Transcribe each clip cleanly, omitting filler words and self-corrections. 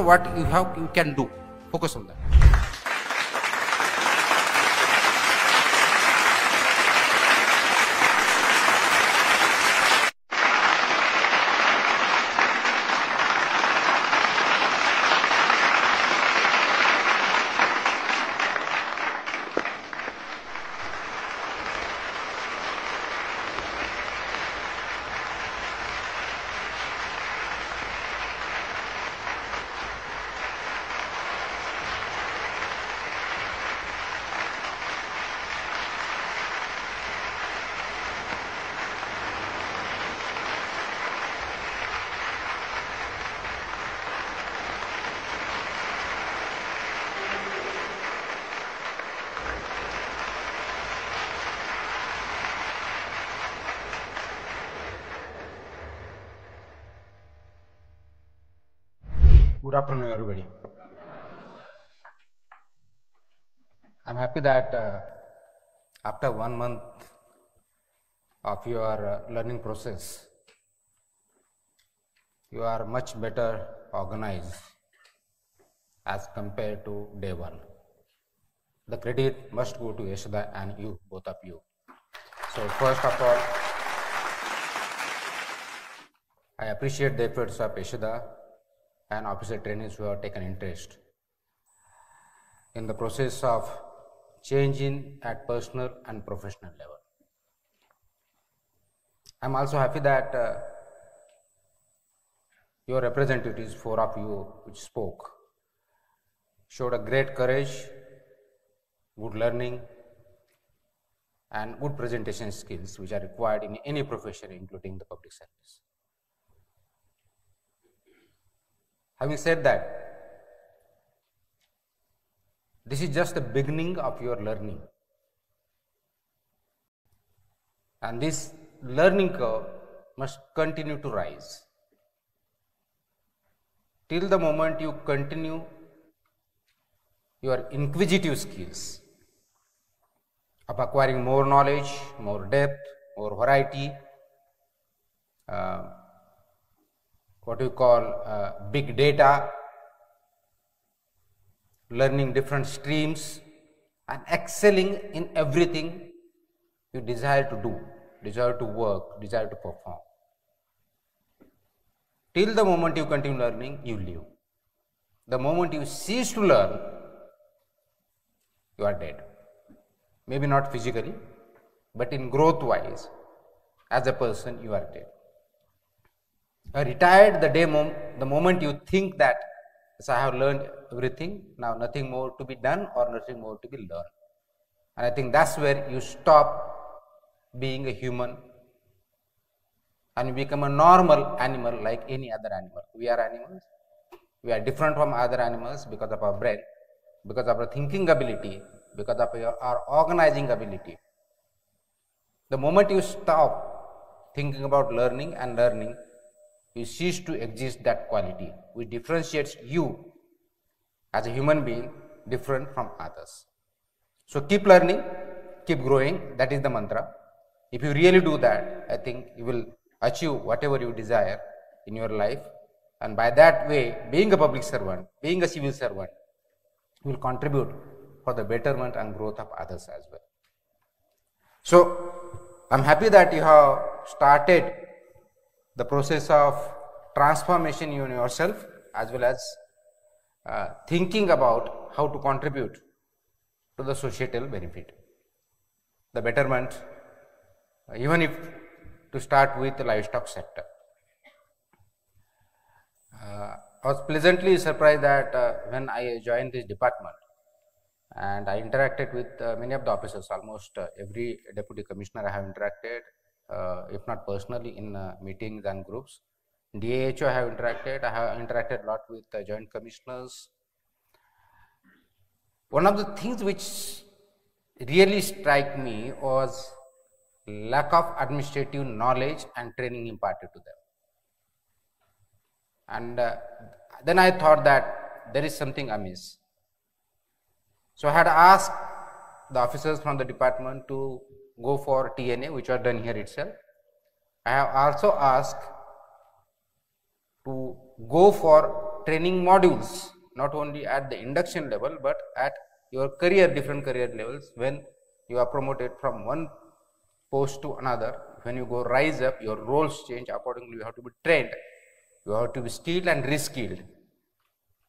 what you can do. Focus on that. Good afternoon, everybody. I'm happy that after 1 month of your learning process, you are much better organized as compared to day one. The credit must go to Yashoda and you, both of you. So first of all, I appreciate the efforts of Yashoda and officer trainees who have taken interest in the process of changing at personal and professional level. I am also happy that your representatives, 4 of you which spoke, showed a great courage, good learning and good presentation skills which are required in any profession, including the public service. Having said that, this is just the beginning of your learning, and this learning curve must continue to rise till the moment you continue your inquisitive skills of acquiring more knowledge, more depth, more variety, what we call big data, learning different streams and excelling in everything you desire to do, desire to work, desire to perform. Till the moment you continue learning, you live. The moment you cease to learn, you are dead. Maybe not physically, but in growth wise, as a person, you are dead. You are retired the moment you think that, yes, I have learned everything, now nothing more to be done or nothing more to be learned. And I think that's where you stop being a human and you become a normal animal like any other animal. We are animals. We are different from other animals because of our brain, because of our thinking ability, because of our organizing ability. The moment you stop thinking about learning and learning, you cease to exist that quality which differentiates you as a human being different from others. So keep learning, keep growing, that is the mantra. If you really do that, I think you will achieve whatever you desire in your life, and by that way, being a public servant, being a civil servant, you will contribute for the betterment and growth of others as well. So I am happy that you have started the process of transformation in yourself as well as thinking about how to contribute to the societal benefit, the betterment, even if to start with the livestock sector. I was pleasantly surprised that when I joined this department and I interacted with many of the officers, almost every deputy commissioner I have interacted, if not personally, in meetings and groups. DAHO I have interacted a lot with joint commissioners. One of the things which really struck me was lack of administrative knowledge and training imparted to them. And then I thought that there is something amiss. So I had asked the officers from the department to go for TNA, which are done here itself. I have also asked to go for training modules, not only at the induction level, but at your career, different career levels. When you are promoted from one post to another, when you go rise up, your roles change accordingly. You have to be trained, you have to be skilled and reskilled.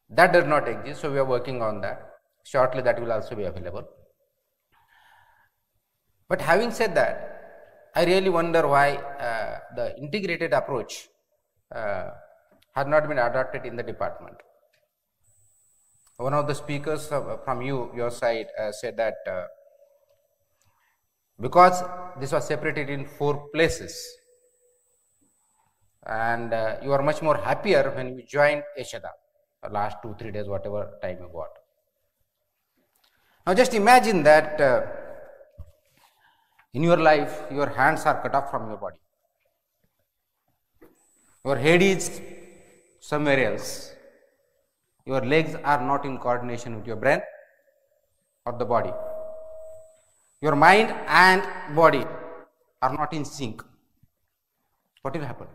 That does not exist, so we are working on that. Shortly that will also be available. But having said that, I really wonder why the integrated approach has not been adopted in the department. One of the speakers from your side said that because this was separated in 4 places, and you are much more happier when you joined Eshada, the last 2-3 days, whatever time you got. Now just imagine that in your life, your hands are cut off from your body. Your head is somewhere else. Your legs are not in coordination with your brain or the body. Your mind and body are not in sync. What will happen?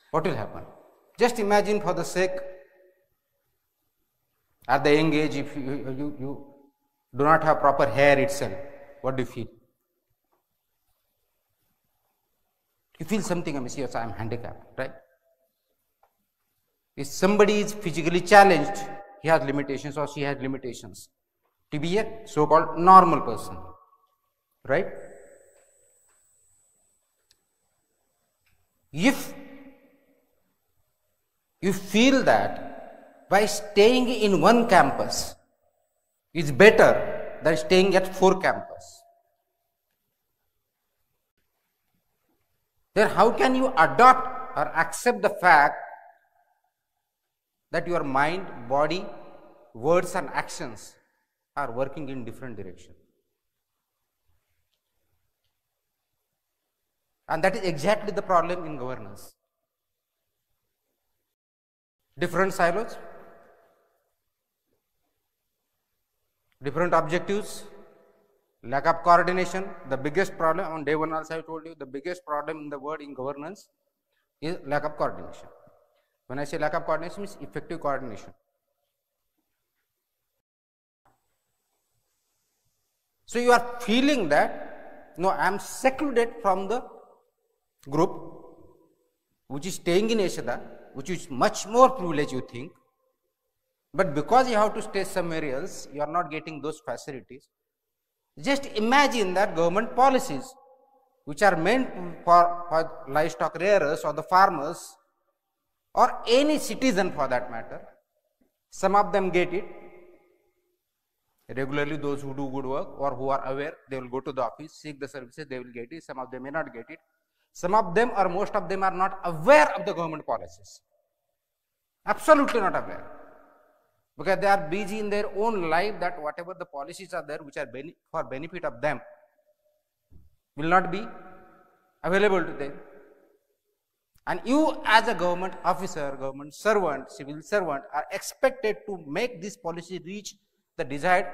What will happen? Just imagine, for the sake, at the young age, if you do not have proper hair itself, what do you feel? You feel something, yes, I am handicapped, right? If somebody is physically challenged, he has limitations or she has limitations to be a so-called normal person, right? If you feel that by staying in one campus is better than staying at 4 campuses, then how can you adopt or accept the fact that your mind, body, words and actions are working in different directions? And that is exactly the problem in governance. Different silos, different objectives, lack of coordination. The biggest problem, on day 1 also I told you, the biggest problem in the world in governance is lack of coordination. When I say lack of coordination, means effective coordination. So you are feeling that, no, I am secluded from the group which is staying in Eshada, which is much more privileged, you think, but because you have to stay somewhere else, you are not getting those facilities. Just imagine that government policies which are meant for livestock rearers or the farmers or any citizen for that matter, some of them get it regularly, those who do good work or who are aware, they will go to the office, seek the services, they will get it. Some of them may not get it. Some of them or most of them are not aware of the government policies, absolutely not aware, because they are busy in their own life, that whatever the policies are there which are for benefit of them will not be available to them. And you as a government officer, government servant, civil servant are expected to make this policy reach the desired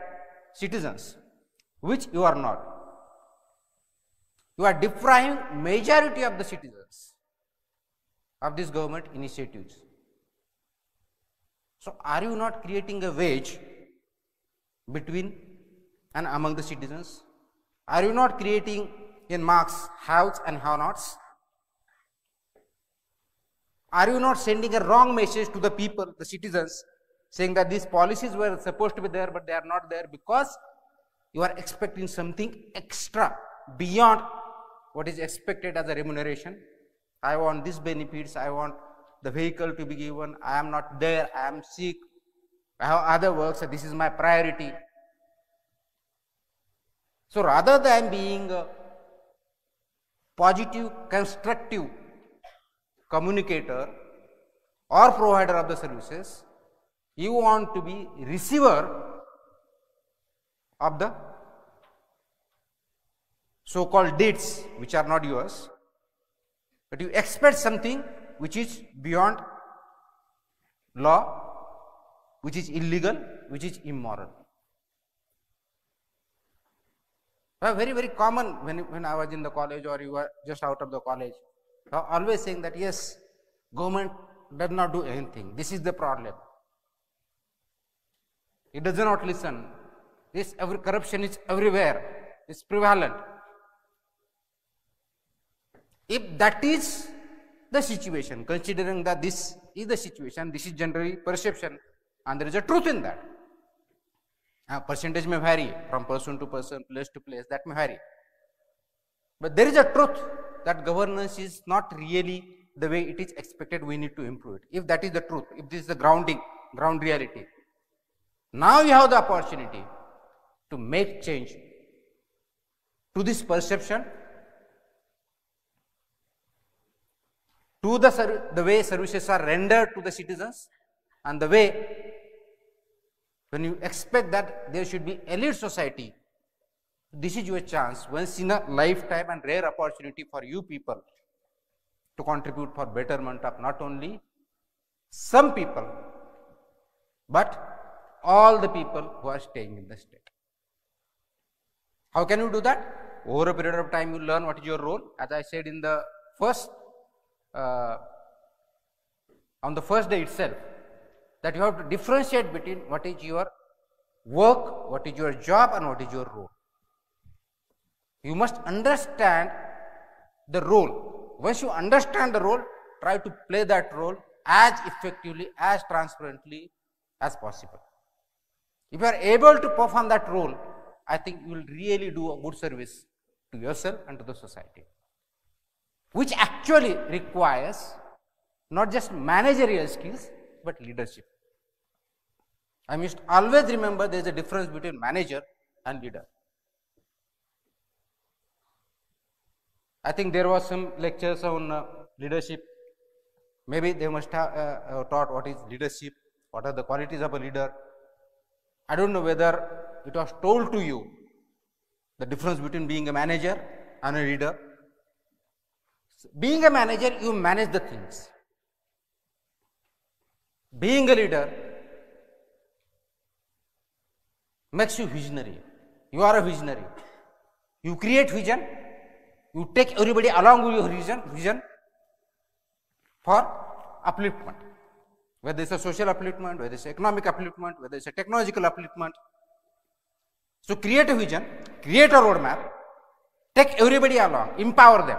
citizens, which you are not. You are depriving majority of the citizens of these government initiatives. So are you not creating a wedge between and among the citizens? Are you not creating in marks haves and have-nots? Are you not sending a wrong message to the people, the citizens, saying that these policies were supposed to be there but they are not there because you are expecting something extra beyond what is expected as a remuneration? I want these benefits, I want the vehicle to be given, I am not there, I am sick, I have other works, so this is my priority. So rather than being a positive, constructive communicator or provider of the services, you want to be receiver of the so-called deeds which are not yours, but you expect something which is beyond law, which is illegal, which is immoral. Very, very common when I was in the college or you were just out of the college, always saying that yes, government does not do anything. This is the problem. It does not listen. Corruption is everywhere. It's prevalent. If that is the situation, considering that this is the situation, this is generally perception, and there is a truth in that. Percentage may vary from person to person, place to place, that may vary. But there is a truth that governance is not really the way it is expected, we need to improve it. If that is the truth, if this is the ground reality, now you have the opportunity to make change to this perception, to the way services are rendered to the citizens, and the way when you expect that there should be elite society. This is your chance, once in a lifetime and rare opportunity for you people to contribute for betterment of not only some people, but all the people who are staying in the state. How can you do that? Over a period of time, you learn what is your role. As I said in the on the first day itself, that you have to differentiate between what is your work, what is your job, and what is your role. You must understand the role. Once you understand the role, try to play that role as effectively, as transparently as possible. If you are able to perform that role, I think you will really do a good service to yourself and to the society, which actually requires not just managerial skills, but leadership. I must always remember there is a difference between manager and leader. I think there was some lectures on leadership. Maybe they must have taught what is leadership, what are the qualities of a leader. I don't know whether it was told to you the difference between being a manager and a leader. Being a manager, you manage the things. Being a leader makes you visionary. You are a visionary. You create vision. You take everybody along with your vision for upliftment. Whether it's a social upliftment, whether it's economic upliftment, whether it's a technological upliftment. So create a vision, create a roadmap, take everybody along, empower them.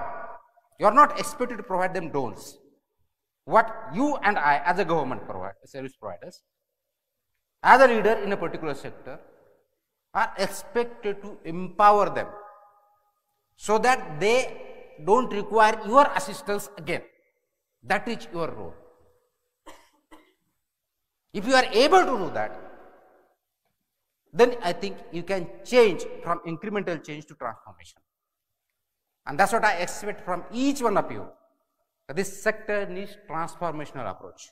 You are not expected to provide them don'ts. What you and I as a government service providers, as a leader in a particular sector, are expected to empower them so that they don't require your assistance again. That is your role. If you are able to do that, then I think you can change from incremental change to transformation. And that's what I expect from each one of you. This sector needs transformational approach.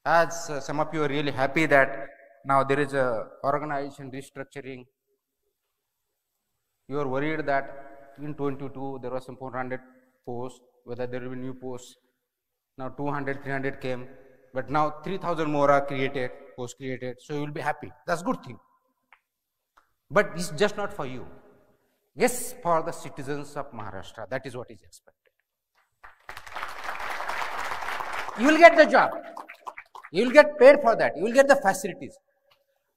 As some of you are really happy that now there is a organization restructuring. You are worried that in 22 there was some 400 posts, whether there will be new posts. Now 200, 300 came, but now 3,000 more are created, posts created. So you will be happy. That's a good thing. But it's just not for you. Yes, for the citizens of Maharashtra, that is what is expected. You will get the job, you will get paid for that, you will get the facilities.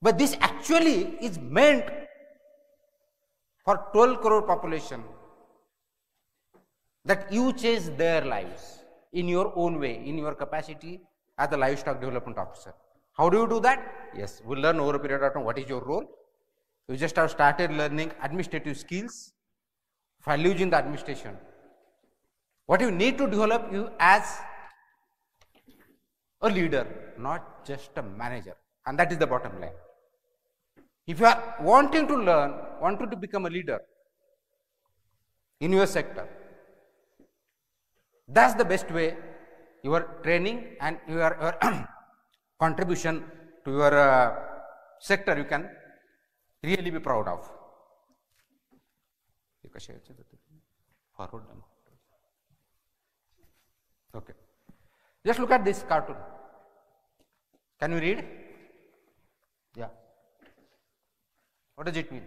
But this actually is meant for 12 crore population, that you change their lives in your own way, in your capacity as a livestock development officer. How do you do that? Yes, we will learn over a period of time what is your role. You just have started learning administrative skills, values in the administration. What you need to develop you as a leader, not just a manager, and that is the bottom line. If you are wanting to learn, wanting to become a leader in your sector, that's the best way. Your training and your contribution to your sector you can really be proud of. Forward. Okay. Just look at this cartoon. Can you read? Yeah. What does it mean?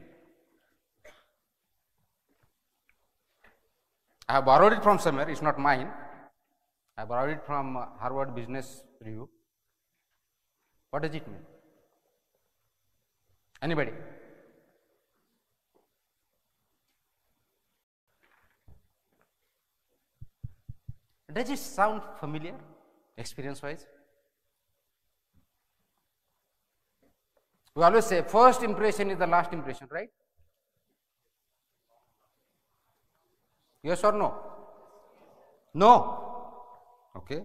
I have borrowed it from somewhere, it's not mine. I borrowed it from Harvard Business Review. What does it mean? Anybody? Does it sound familiar, experience-wise? We always say first impression is the last impression, right? Yes or no? No. Okay.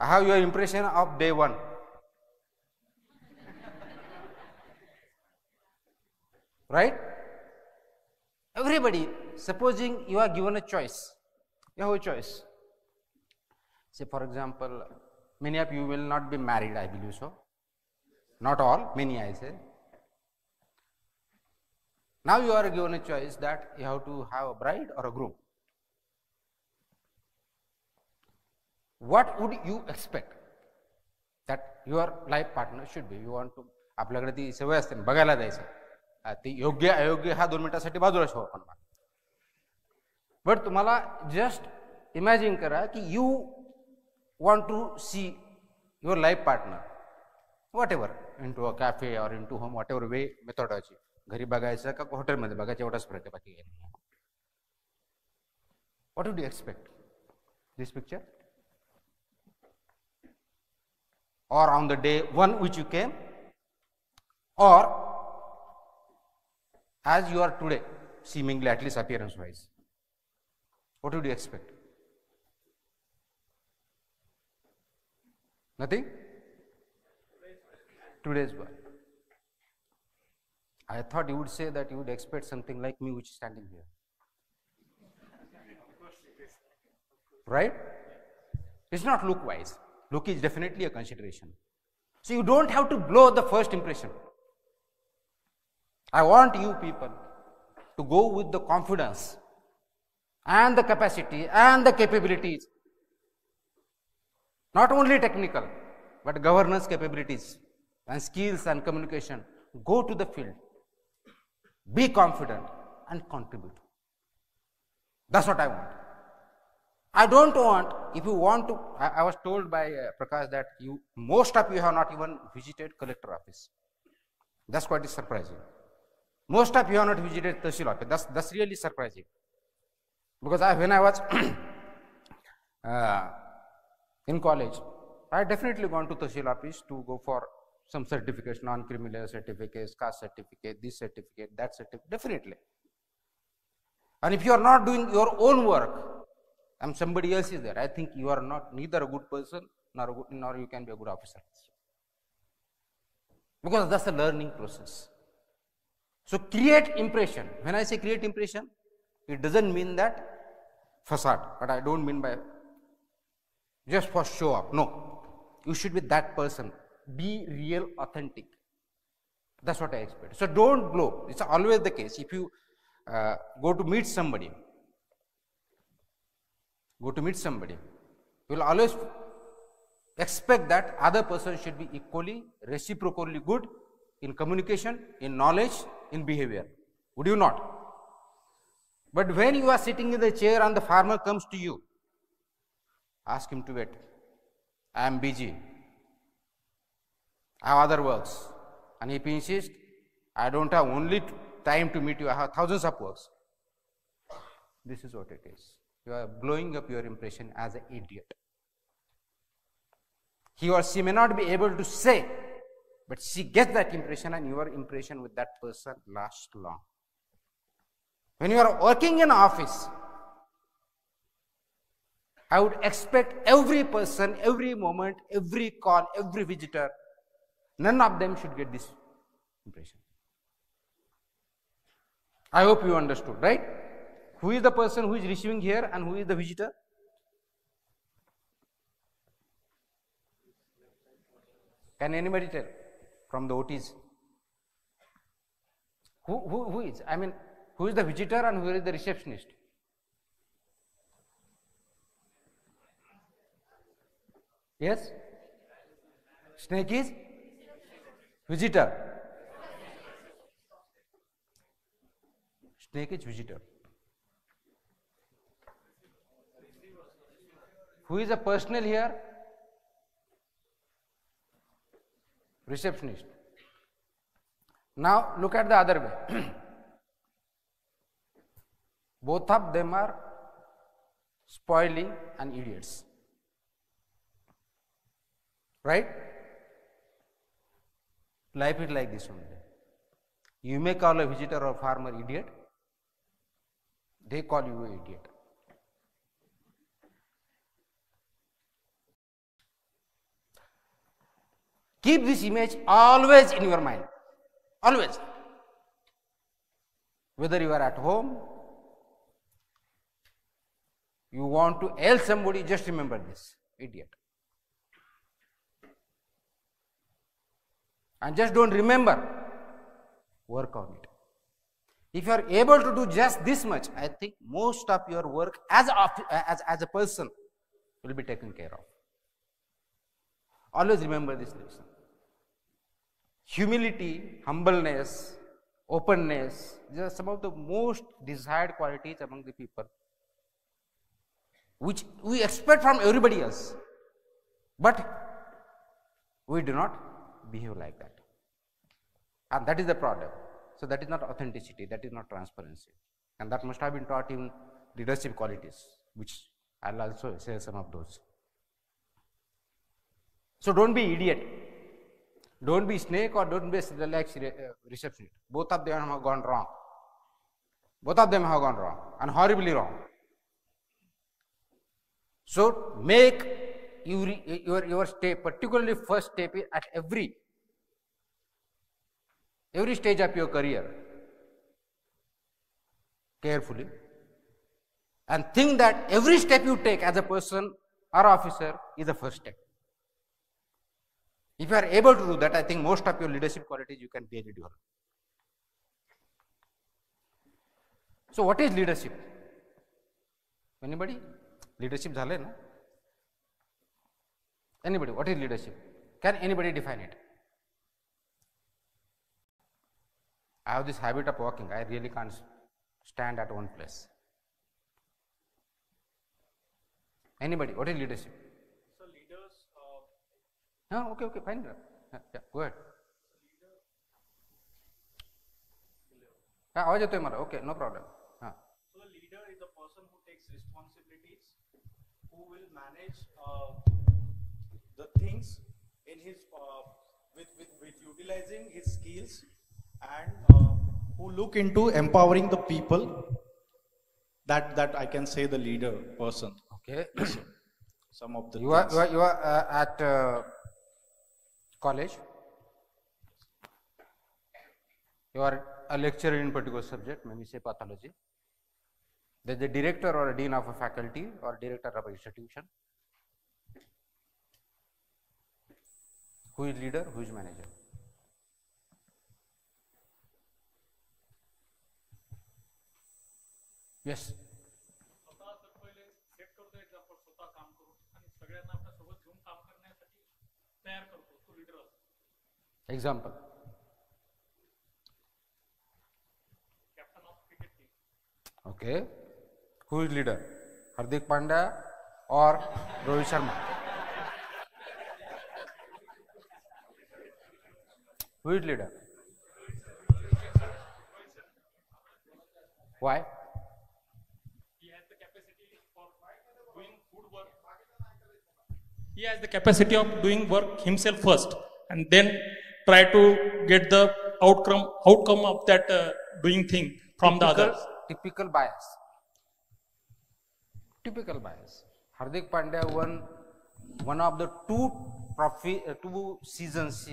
I have your impression of day one. Right? Everybody, supposing you are given a choice, you have a choice. Say, for example, many of you will not be married, I believe so. Not all, many I say. Now you are given a choice that you have to have a bride or a groom. What would you expect that your life partner should be? You want to, आपल्याकडे ती सवय असते बघायला जायचं ती योग्य अयोग्य हा 2 मिनिटासाठी बाजूला ठेवू आपण. बट तुम्हाला जस्ट इमॅजिन करा की you want to see your life partner, whatever, into a cafe or into home, whatever way methodology, घरी बघायचं का हॉटेलमध्ये बघायचं एवढाच फरक आहे, बाकी काही नाही. What would you expect? This picture? Or on the day one which you came, or as you are today, seemingly at least appearance wise, what would you expect? Nothing? Today's world. I thought you would say that you would expect something like me, which is standing here. Right? It's not look wise. Look is definitely a consideration. So you don't have to blow the first impression. I want you people to go with the confidence and the capacity and the capabilities. Not only technical, but governance capabilities and skills and communication. Go to the field, be confident and contribute. That's what I want. I don't want, if you want to, I was told by Prakash that most of you have not even visited collector office. That's quite surprising. Most of you have not visited Tahsil office. That's really surprising. Because when I was in college, I definitely gone to Tahsil office to go for some certificates, non-criminal certificates, caste certificate, this certificate, that certificate, definitely. And if you are not doing your own work, and somebody else is there, I think you are not neither a good person nor you can be a good officer. Because that's a learning process. So create impression. When I say create impression, it doesn't mean that facade, but I don't mean by just for show up. No, you should be that person. Be real, authentic. That's what I expect. So don't blow. It's always the case. If you go to meet somebody, you will always expect that other person should be equally, reciprocally good in communication, in knowledge, in behavior. Would you not? But when you are sitting in the chair and the farmer comes to you, ask him to wait. I am busy. I have other works. And if he insists, I don't have only time to meet you, I have thousands of works. This is what it is. You are blowing up your impression as an idiot. He or she may not be able to say, but she gets that impression and your impression with that person lasts long. When you are working in an office, I would expect every person, every moment, every call, every visitor, none of them should get this impression. I hope you understood, right? Who is the person who is receiving here and who is the visitor? Can anybody tell from the OTs? Who is? I mean, who is the visitor and who is the receptionist? Yes? Snake is visitor. Snake is visitor. Who is a personnel here? Receptionist. Now look at the other way. Both of them are spoiling and idiots. Right? Life is like this only. You may call a visitor or farmer idiot, they call you an idiot. Keep this image always in your mind. Always. Whether you are at home, you want to help somebody, just remember this, idiot. And just don't remember, work on it. If you are able to do just this much, I think most of your work as a person will be taken care of. Always remember this lesson. Humility, humbleness, openness, these are some of the most desired qualities among the people, which we expect from everybody else. But we do not behave like that. And that is the problem. So that is not authenticity, that is not transparency. And that must have been taught in leadership qualities, which I will also say some of those. So don't be idiot. Don't be snake or don't be like receptionist. Both of them have gone wrong. Both of them have gone wrong and horribly wrong. So make your step, particularly first step at every stage of your career carefully, and think that every step you take as a person or officer is the first step. If you are able to do that, I think most of your leadership qualities you can really develop. So what is leadership? Anybody? Leadership zale na? Anybody? What is leadership? Can anybody define it? I have this habit of walking. I really can't stand at one place. Anybody? What is leadership? So leaders. Okay, fine. Yeah, go ahead. आवाज येतोय मला. Okay, no problem. So the leader is the person who takes responsibilities, who will manage the things in his with utilizing his skills, and who look into empowering the people. That I can say the leader person. Okay. Some of the you are at college. You are a lecturer in particular subject, maybe say pathology. There is a director or a dean of a faculty or director of an institution. Who is leader? Who is manager? Yes. स्वतः तर पहिले set करतो example, स्वतः काम करून आणि सगळ्यांना आपल्या सोबत घेऊन काम करण्यासाठी तयार करतो, तो लीडर असतो. Example. Captain of cricket team. Okay. Who is leader? Hardik Pandya or Rohit Sharma? Who is leader? Why? He has the capacity for doing good work. He has the capacity of doing work himself first, and then try to get the outcome of that doing thing from the others. Typical bias. Typical bias. Hardik Pandya won one of the two seasons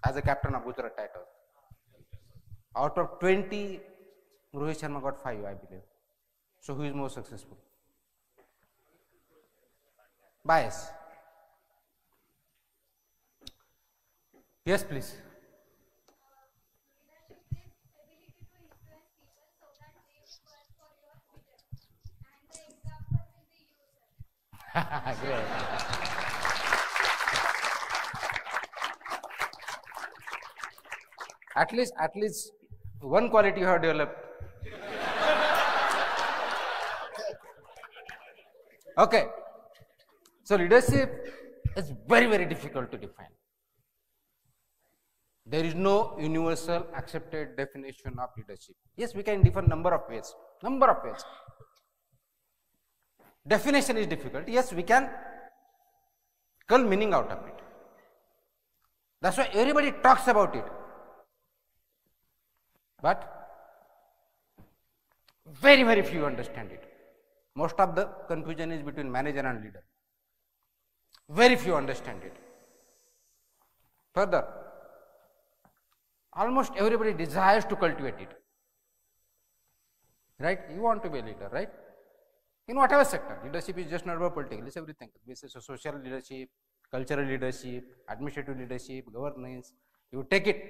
as a captain of Gujarat Titans. Out of 20, Rohit Sharma got 5, I believe. So who is more successful? Bias. Yes, please. Great. At least one quality you have developed. Okay. So leadership is very, very difficult to define. There is no universal accepted definition of leadership. Yes, we can differ number of ways. Definition is difficult. Yes, we can cull meaning out of it. That's why everybody talks about it. But very, very few understand it. Most of the confusion is between manager and leader. Very few understand it. Further, almost everybody desires to cultivate it. Right? You want to be a leader, right? In whatever sector. Leadership is just not about political, it's everything. This is social leadership, cultural leadership, administrative leadership, governance. You take it.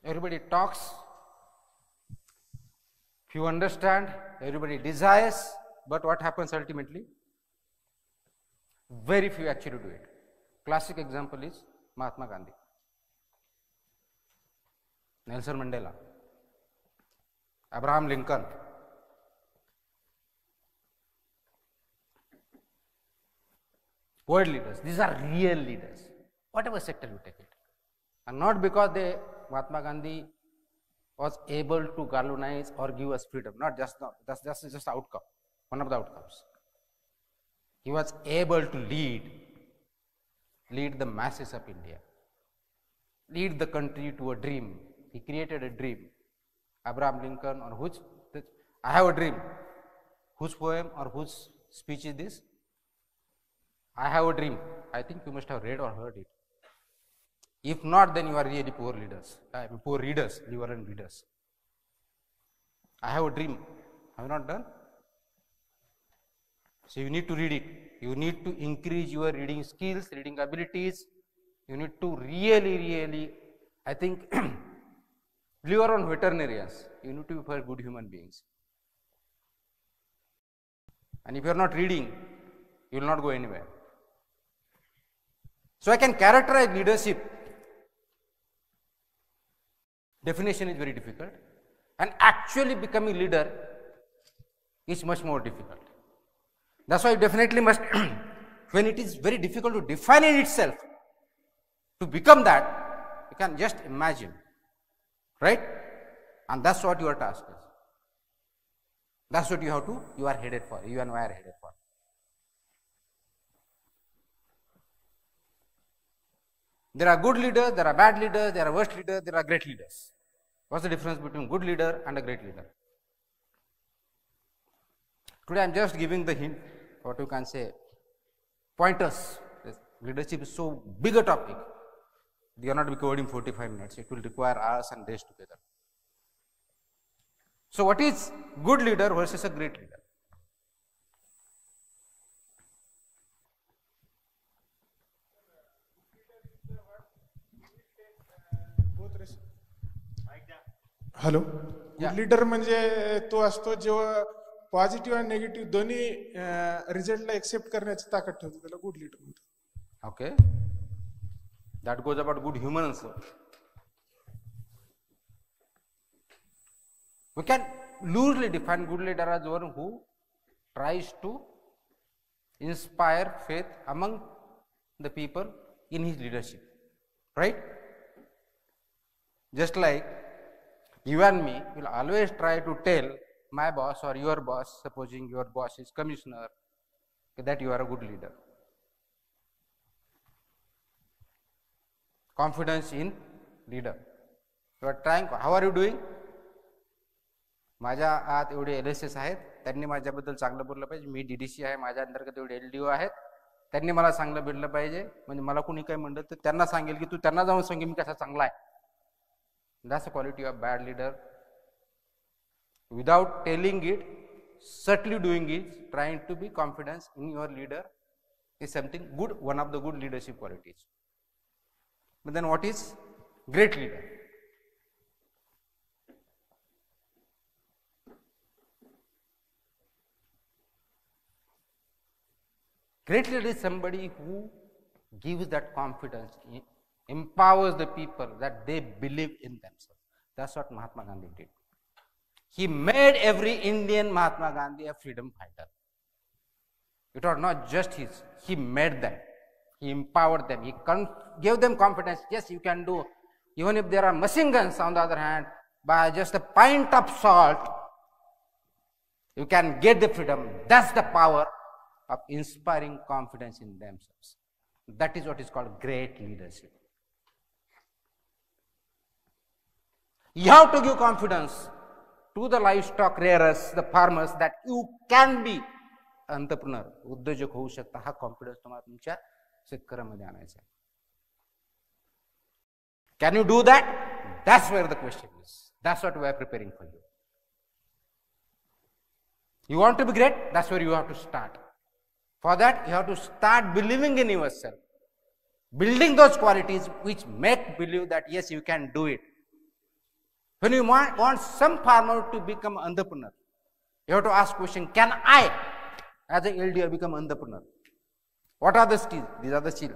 Everybody talks, few understand, everybody desires, but what happens ultimately? Very few actually do it. Classic example is Mahatma Gandhi, Nelson Mandela, Abraham Lincoln. World leaders, these are real leaders, whatever sector you take it. And not because Mahatma Gandhi was able to galvanize or give us freedom, not just now, that's just the outcome, one of the outcomes. He was able to lead the masses of India, lead the country to a dream. He created a dream. Abraham Lincoln, or whose, I have a dream. Whose poem or whose speech is this? I have a dream. I think you must have read or heard it. If not, then you are really poor leaders, poor readers, liberal readers. I have a dream. Have you not done? So you need to read it. You need to increase your reading skills, reading abilities. You need to really, I think, leave around veterinarians. You need to be for good human beings. And if you are not reading, you will not go anywhere. So I can characterize leadership. Definition is very difficult, and actually becoming leader is much more difficult. That's why you definitely must, when it is very difficult to define in itself, to become that, you can just imagine, right? And that's what your task is. That's what you are headed for, you and I are headed for. There are good leaders, there are bad leaders, there are worst leaders, there are great leaders. What's the difference between good leader and a great leader? Today I am just giving the hint, what you can say, pointers. Leadership is so big a topic. We are not be covered in 45 minutes. It will require hours and days together. So what is good leader versus a great leader? Hello, good leader म्हणजे तो असतो जेव्हा positive आणि negative दोन्ही रिझल्टला accept करण्याची ताकद ठेवतो, त्याला गुड लीडर म्हणतात. Okay, that goes about good human also. We can loosely define good leader as one who tries to inspire faith among the people in his leadership, right? Just like you and me will always try to tell my boss or your boss, supposing your boss is commissioner, that you are a good leader. Confidence in leader. You are trying, how are you doing? माझ्या आत एवढे LSS आहेत, त्यांनी माझ्याबद्दल चांगलं बोललं पाहिजे. मी DDC आहे, माझ्या अंतर्गत एवढे LDO आहेत, त्यांनी मला चांगलं भेटलं पाहिजे. म्हणजे मला कोणी काय म्हणलं तर त्यांना सांगेल की तू त्यांना जाऊन सांगे मी कसा चांगला आहे. That's the quality of bad leader. Without telling it, subtly doing it, trying to be confident in your leader is something good, one of the good leadership qualities. But then what is great leader? Great leader is somebody who gives that confidence, empowers the people that they believe in themselves. That's what Mahatma Gandhi did. He made every Indian Mahatma Gandhi a freedom fighter. It was not just his, he made them. He empowered them. He gave them confidence. Yes, you can do. Even if there are machine guns, on the other hand, by just a pint of salt, you can get the freedom. That's the power of inspiring confidence in themselves. That is what is called great leadership. You have to give confidence to the livestock rearers, the farmers, that you can be entrepreneur, उद्योजक होऊ शकता. हा confidence तुम्हाला तुमच्या शेतकऱ्यांमध्ये आणायचा आहे. Can you do that? That's where the question is. That's what we are preparing for you. You want to be great? That's where you have to start. For that, you have to start believing in yourself. Building those qualities which make believe that yes, you can do it. When you want some farmer to become entrepreneur, you have to ask question, can I, as an LDO, become entrepreneur? What are the skills? These are the skills.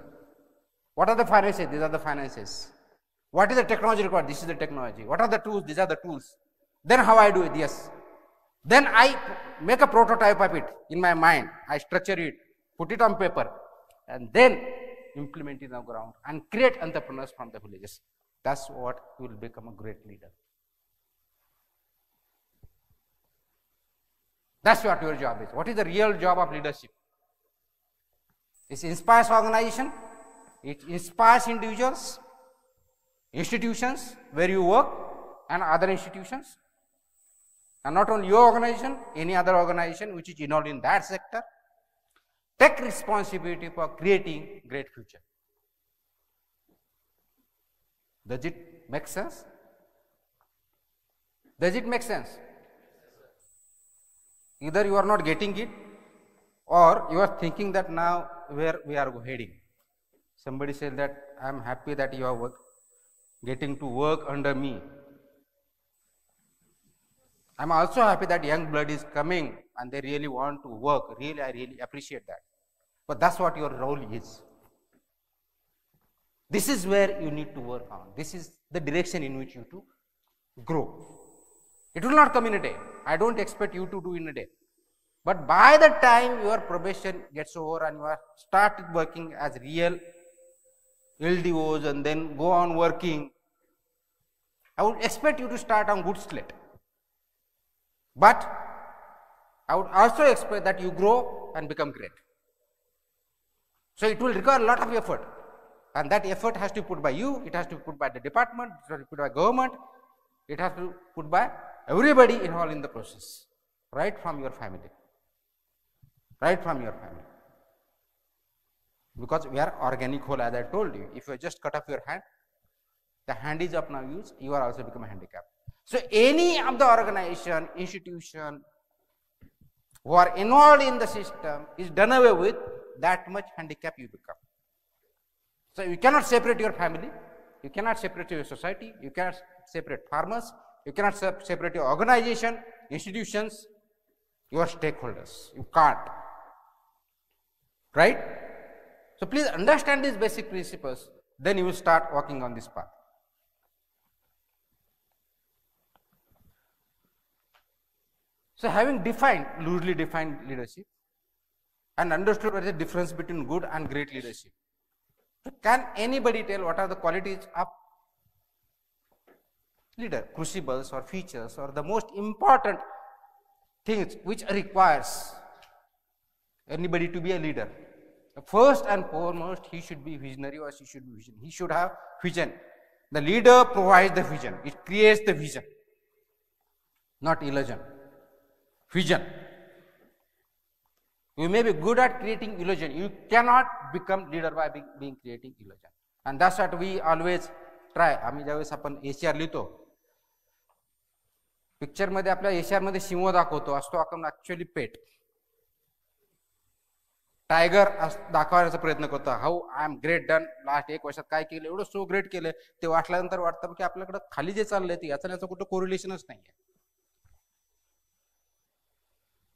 What are the finances? These are the finances. What is the technology required? This is the technology. What are the tools? These are the tools. Then how I do it? Yes. Then I make a prototype of it in my mind. I structure it, put it on paper, and then implement it on the ground and create entrepreneurs from the villages. That's what will become a great leader. That's what your job is. What is the real job of leadership? It inspires organization, it inspires individuals, institutions where you work and other institutions, and not only your organization, any other organization which is involved in that sector. Take responsibility for creating great future. Does it make sense? Does it make sense? Either you are not getting it, or you are thinking that now where we are heading. Somebody said that I am happy that you are getting to work under me. I am also happy that young blood is coming and they really want to work. Really, I really appreciate that. But that's what your role is. This is where you need to work on. This is the direction in which you to grow. It will not come in a day. I don't expect you to do in a day. But by the time your probation gets over and you are started working as real LDOs and then go on working, I would expect you to start on good slate. But I would also expect that you grow and become great. So it will require a lot of effort, and that effort has to be put by you, it has to be put by the department, it has to be put by government, it has to be put by everybody involved in the process, right from your family. Right from your family. Because we are organic whole, as I told you. If you just cut off your hand, the hand is of no use, you are also become handicapped. So any of the organization, institution who are involved in the system is done away with, that much handicap you become. So you cannot separate your family, you cannot separate your society, you cannot separate farmers, you cannot separate your organization, institutions, your stakeholders. You can't. Right? So please understand these basic principles, then you will start working on this path. So having loosely defined leadership and understood what is the difference between good and great leadership, so can anybody tell what are the qualities of leader, crucibles or features or the most important things which requires anybody to be a leader? First and foremost, he should be visionary or she should be visionary. He should have vision. The leader provides the vision. It creates the vision, not illusion. Vision. You may be good at creating illusion. You cannot become leader by being creating illusion. And that's what we always try. आम्ही ज्यावेळेस आपण एशिआर लिहितो, picture मध्ये आपल्या एशिआर मध्ये सिंह दाखवतो, असतो आपण ऍक्च्युअली पेट. टायगर दाखवण्याचा प्रयत्न करतो. हाऊ I am great done, last 1 वर्षात काय केलं, एवढं सो ग्रेट केलं, ते वाटल्यानंतर वाटतं की आपल्याकडे खाली जे चाललंय ते याचं त्याचं कुठं कोरिलेशनच नाहीये.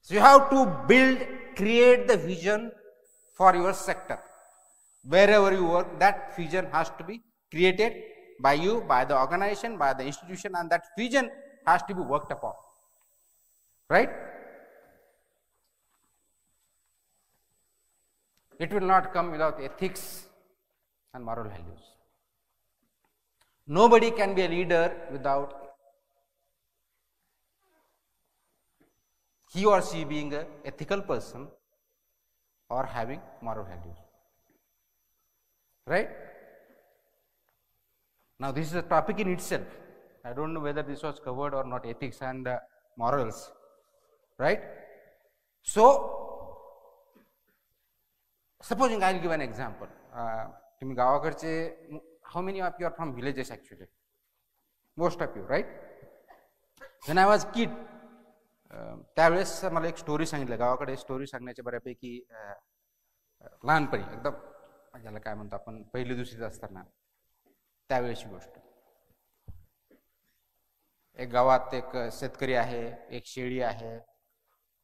So you have to create the vision for your sector. Wherever you work, that vision has to be created by you, by the organization, by the institution, and that vision has to be worked upon. right? It will not come without ethics and moral values. Nobody can be a leader without he or she being an ethical person or having moral values, right? Now, this is a topic in itself. I don't know whether this was covered or not, ethics and morals, right? So, supposing I will give an example. How many of you are from villages actually? Most of you, right? When I was a kid, त्यावेळेस मला एक story सांगितलं. गावाकडे story सांगण्याच्या बऱ्यापैकी लहानपणी एकदम ज्याला काय म्हणतो आपण पहिली दुसरीत असताना त्यावेळेची गोष्ट. एक गावात एक शेतकरी आहे, एक शेळी आहे,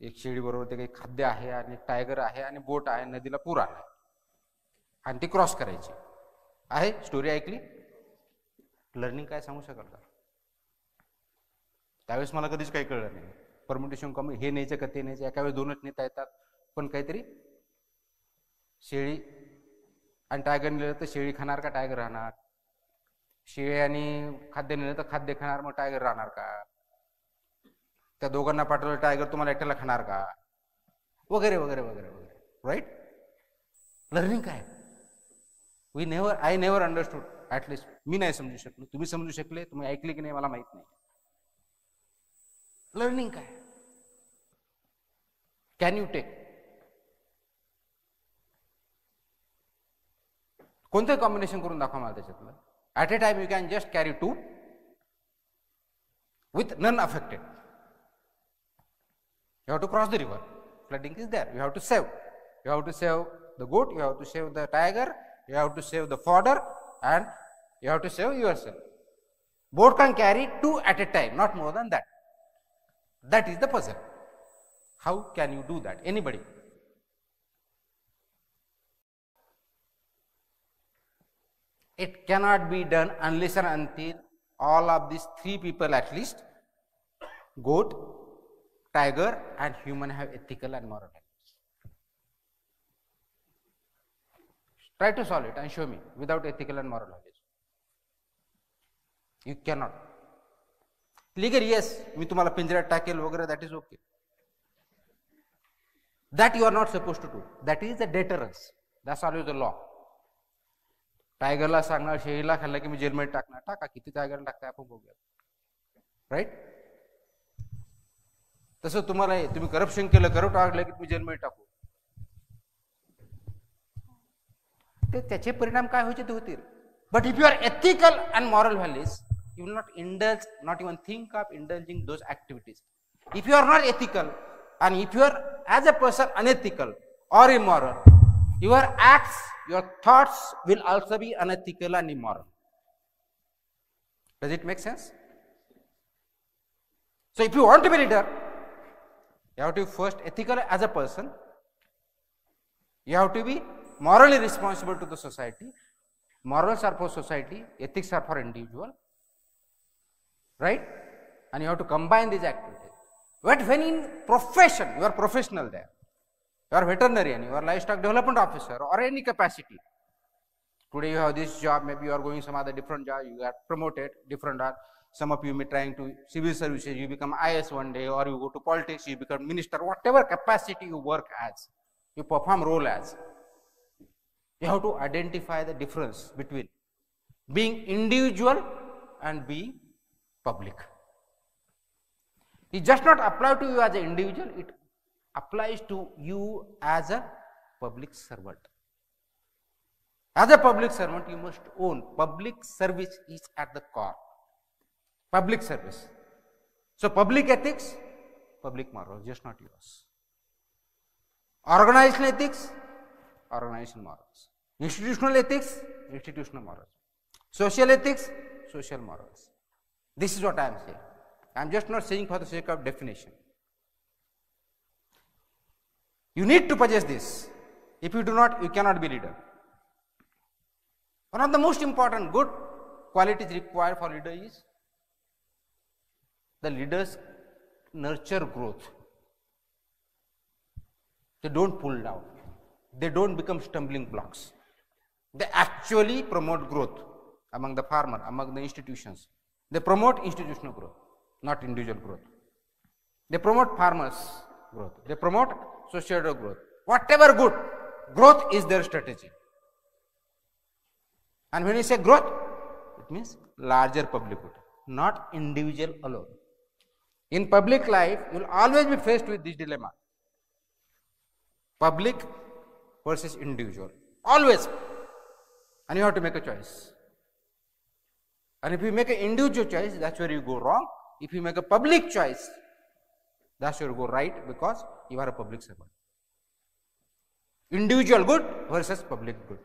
एक शेळी बरोबर ते काही खाद्य आहे आणि टायगर आहे आणि बोट आहे, नदीला पूर आला आणि ती क्रॉस करायची आहे. स्टोरी ऐकली? लर्निंग काय सांगू शकाल का? त्यावेळेस मला कधीच काही कळलं नाही. परम्युटेशन कमी, हे न्यायचं का ते न्यायचं, एका वेळेस दोनच नेता येतात, पण काहीतरी शेळी आणि टायगर नेलं तर शेळी खाणार का टायगर राहणार, शेळी आणि खाद्य नेलं तर खाद्य खाणार मग टायगर राहणार का, त्या दोघांना पाठवलं टायगर तुम्हाला एकट्याला खाणार का, वगैरे वगैरे वगैरे वगैरे, राईट? लर्निंग काय? I never understood. ॲटलिस्ट मी नाही समजू शकलो. तुम्ही समजू शकले, तुम्ही ऐकले की नाही मला माहित नाही. लर्निंग काय? कॅन यू टेक कोणतं कॉम्बिनेशन करून दाखवा मला त्याच्यातलं. At a time you can just carry 2 with none affected. You have to cross the river. Flooding is there. You have to save. You have to save the goat. You have to save the tiger. You have to save the fodder, and you have to save yourself. Boat can carry 2 at a time, not more than that. That is the puzzle. How can you do that? Anybody? It cannot be done unless and until all of these 3 people at least, goat, tiger and human, have ethical and moral values. Try to solve it and show me without ethical and moral values. You cannot. Legal, yes, मी तुम्हाला पिंजऱ्यात टाकेल वगैरे, that is okay. That you are not supposed to do. That is the deterrence. That's always the law. टायगरला सांगणार शेळीला खाल्ला की मी जेलमध्ये टाकणार, टाका, किती टायगरला टाकताय आपण बघूया, राईट? तसं तुम्हाला तुम्ही करप्शन केलं, करप्ट वागलं की तुम्ही जेलमध्ये टाकू, ते त्याचे परिणाम काय व्हायचे ते होतील. But if you are ethical and moral values, you will not indulge, not even think of indulging those activities. If you are not ethical and if you are as a person unethical or immoral, your acts, your thoughts will also be unethical and immoral. Does it make sense? So if you want to be leader, you have to be first ethical as a person, you have to be morally responsible to the society. Morals are for society, ethics are for individual, right? And you have to combine these activities. But when in profession, you are professional there, you are veterinarian, you are livestock development officer or any capacity. Today you have this job, maybe you are going some other different job, you got promoted, different job. Some of you may trying to civil services, you become IS one day, or you go to politics, you become minister, whatever capacity you work as, you perform role as. You have to identify the difference between being individual and being public. It does not apply to you as an individual, it applies to you as a public servant. As a public servant, you must own. Public service is at the core. Public service. So, public ethics, public morals, just not yours. Organizational ethics, organizational morals. Institutional ethics, institutional morals. Social ethics, social morals. This is what I am saying. I am just not saying for the sake of definition. You need to possess this. If you do not, you cannot be leader. One of the most important good qualities required for leader is the leaders nurture growth. They don't pull down. They don't become stumbling blocks. They actually promote growth among the farmer, among the institutions. They promote institutional growth, not individual growth. They promote farmers' growth. They promote societal growth. Whatever good, growth is their strategy. And when you say growth, it means larger public good, not individual alone. In public life, you will always be faced with this dilemma. Public versus individual. Always. And you have to make a choice. And if you make an individual choice, that's where you go wrong. If you make a public choice, that's where you go right, because you are a public servant. Individual good versus public good.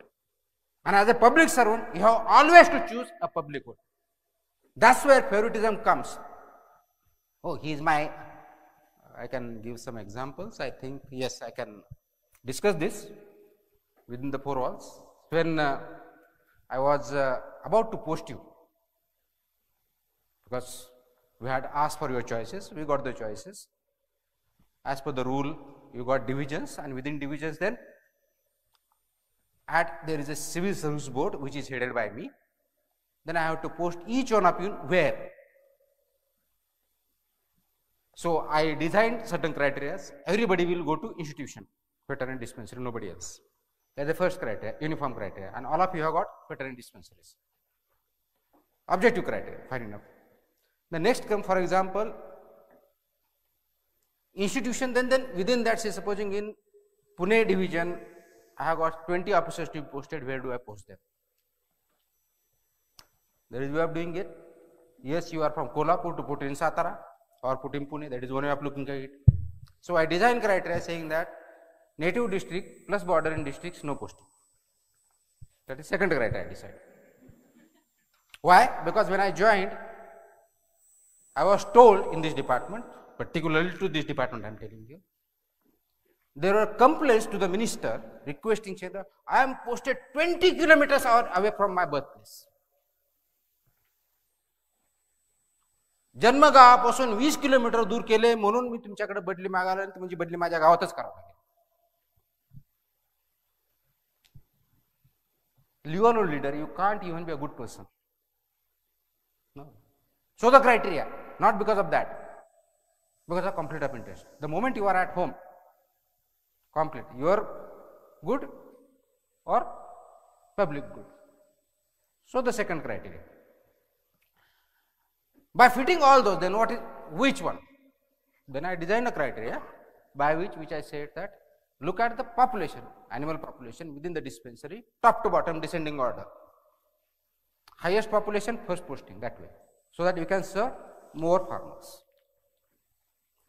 And as a public servant, you have always to choose a public good. That's where favoritism comes. Oh, he is my, I can give some examples. I think, yes, I can discuss this within the four walls. When I was about to post you, because we had asked for your choices, we got the choices. As per the rule, you got divisions, and within divisions then, there is a civil service board which is headed by me. Then I have to post each one of you where. So I designed certain criteria. Everybody will go to institution, veterinary dispensary, nobody else. That is the first criteria, uniform criteria, and all of you have got veterinary dispensaries. Objective criteria, fine enough. The next come, for example, institution, then within that, say supposing in Pune division, I have got 20 officers to be posted. Where do I post them? There is a way of doing it. Yes, you are from Kolhapur to put in Satara or put in Pune. That is one way of looking at it. So I design criteria saying that native district plus bordering districts, no posting. That is second criteria I decided. Why? Because when I joined, I was told in this department, particularly to this department I am telling you, there were complaints to the minister requesting, say that I am posted 20 kilometers away from my birthplace. जन्मगावापासून 20 kilometre दूर केले म्हणून मी तुमच्याकडे बदली मागायला आणि तुमची बदली माझ्या गावातच करावी लागेल. You are no leader, you can't even be a good person. No. So the criteria, not because of that, because of conflict of interest. The moment you are at home, complete, you are good or public good. So the second criteria. By fitting all those, then which one? Then I designed a criteria by which I said that look at the population, animal population within the dispensary, top to bottom descending order. Highest population, first posting, that way, so that you can serve more farmers.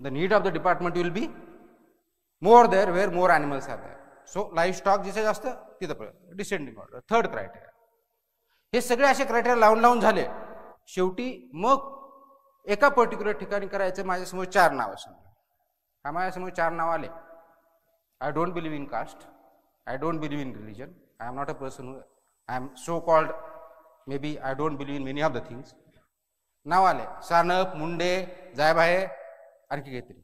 The need of the department will be more there where more animals are there. So livestock जिथे जास्त तिथे descending order. Third criteria. हे सगळे असे criteria लावून झाले. शेवटी मग एका particular ठिकाणी करायचं माझ्यासमोर 4 नाव समजा. माझ्यासमोर 4 नाव आले. I don't believe in caste. I don't believe in religion. I am not a person who I am so called, maybe I don't believe in many of the things. नाव आले सानप, मुंडे, जायभाये, आणखी काहीतरी,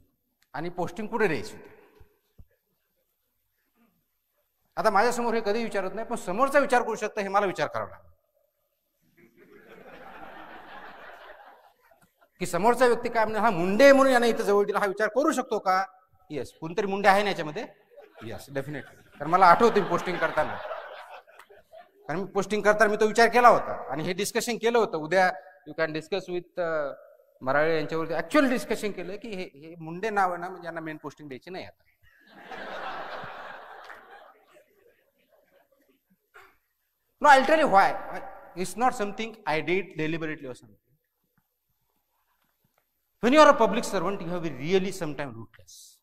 आणि पोस्टिंग कुठे द्यायची होती. आता माझ्यासमोर हे कधी विचारत नाही, पण समोरचा विचार करू शकता हे मला विचार करावा लागेल की समोरचा व्यक्ती काय म्हणजे हा मुंडे म्हणून याने इथं जवळ दिला, हा विचार करू शकतो का? येस, कोणतरी मुंडे आहे ना याच्यामध्ये. Yes, definitely. कारण मला आठवते पोस्टिंग करताना, कारण मी पोस्टिंग करताना मी तो विचार केला होता आणि हे डिस्कशन केलं होतं. उद्या यू कॅन डिस्कस विथ मराळे यांच्यावरती ऍक्च्युअल डिस्कशन केलं की हे मुंडे नाव आहे ना, म्हणजे यांना मेन पोस्टिंग द्यायची नाही आता. No, I'll tell you why. It's not something I did deliberately or something. When you are a public servant, you have to be really sometimes ruthless.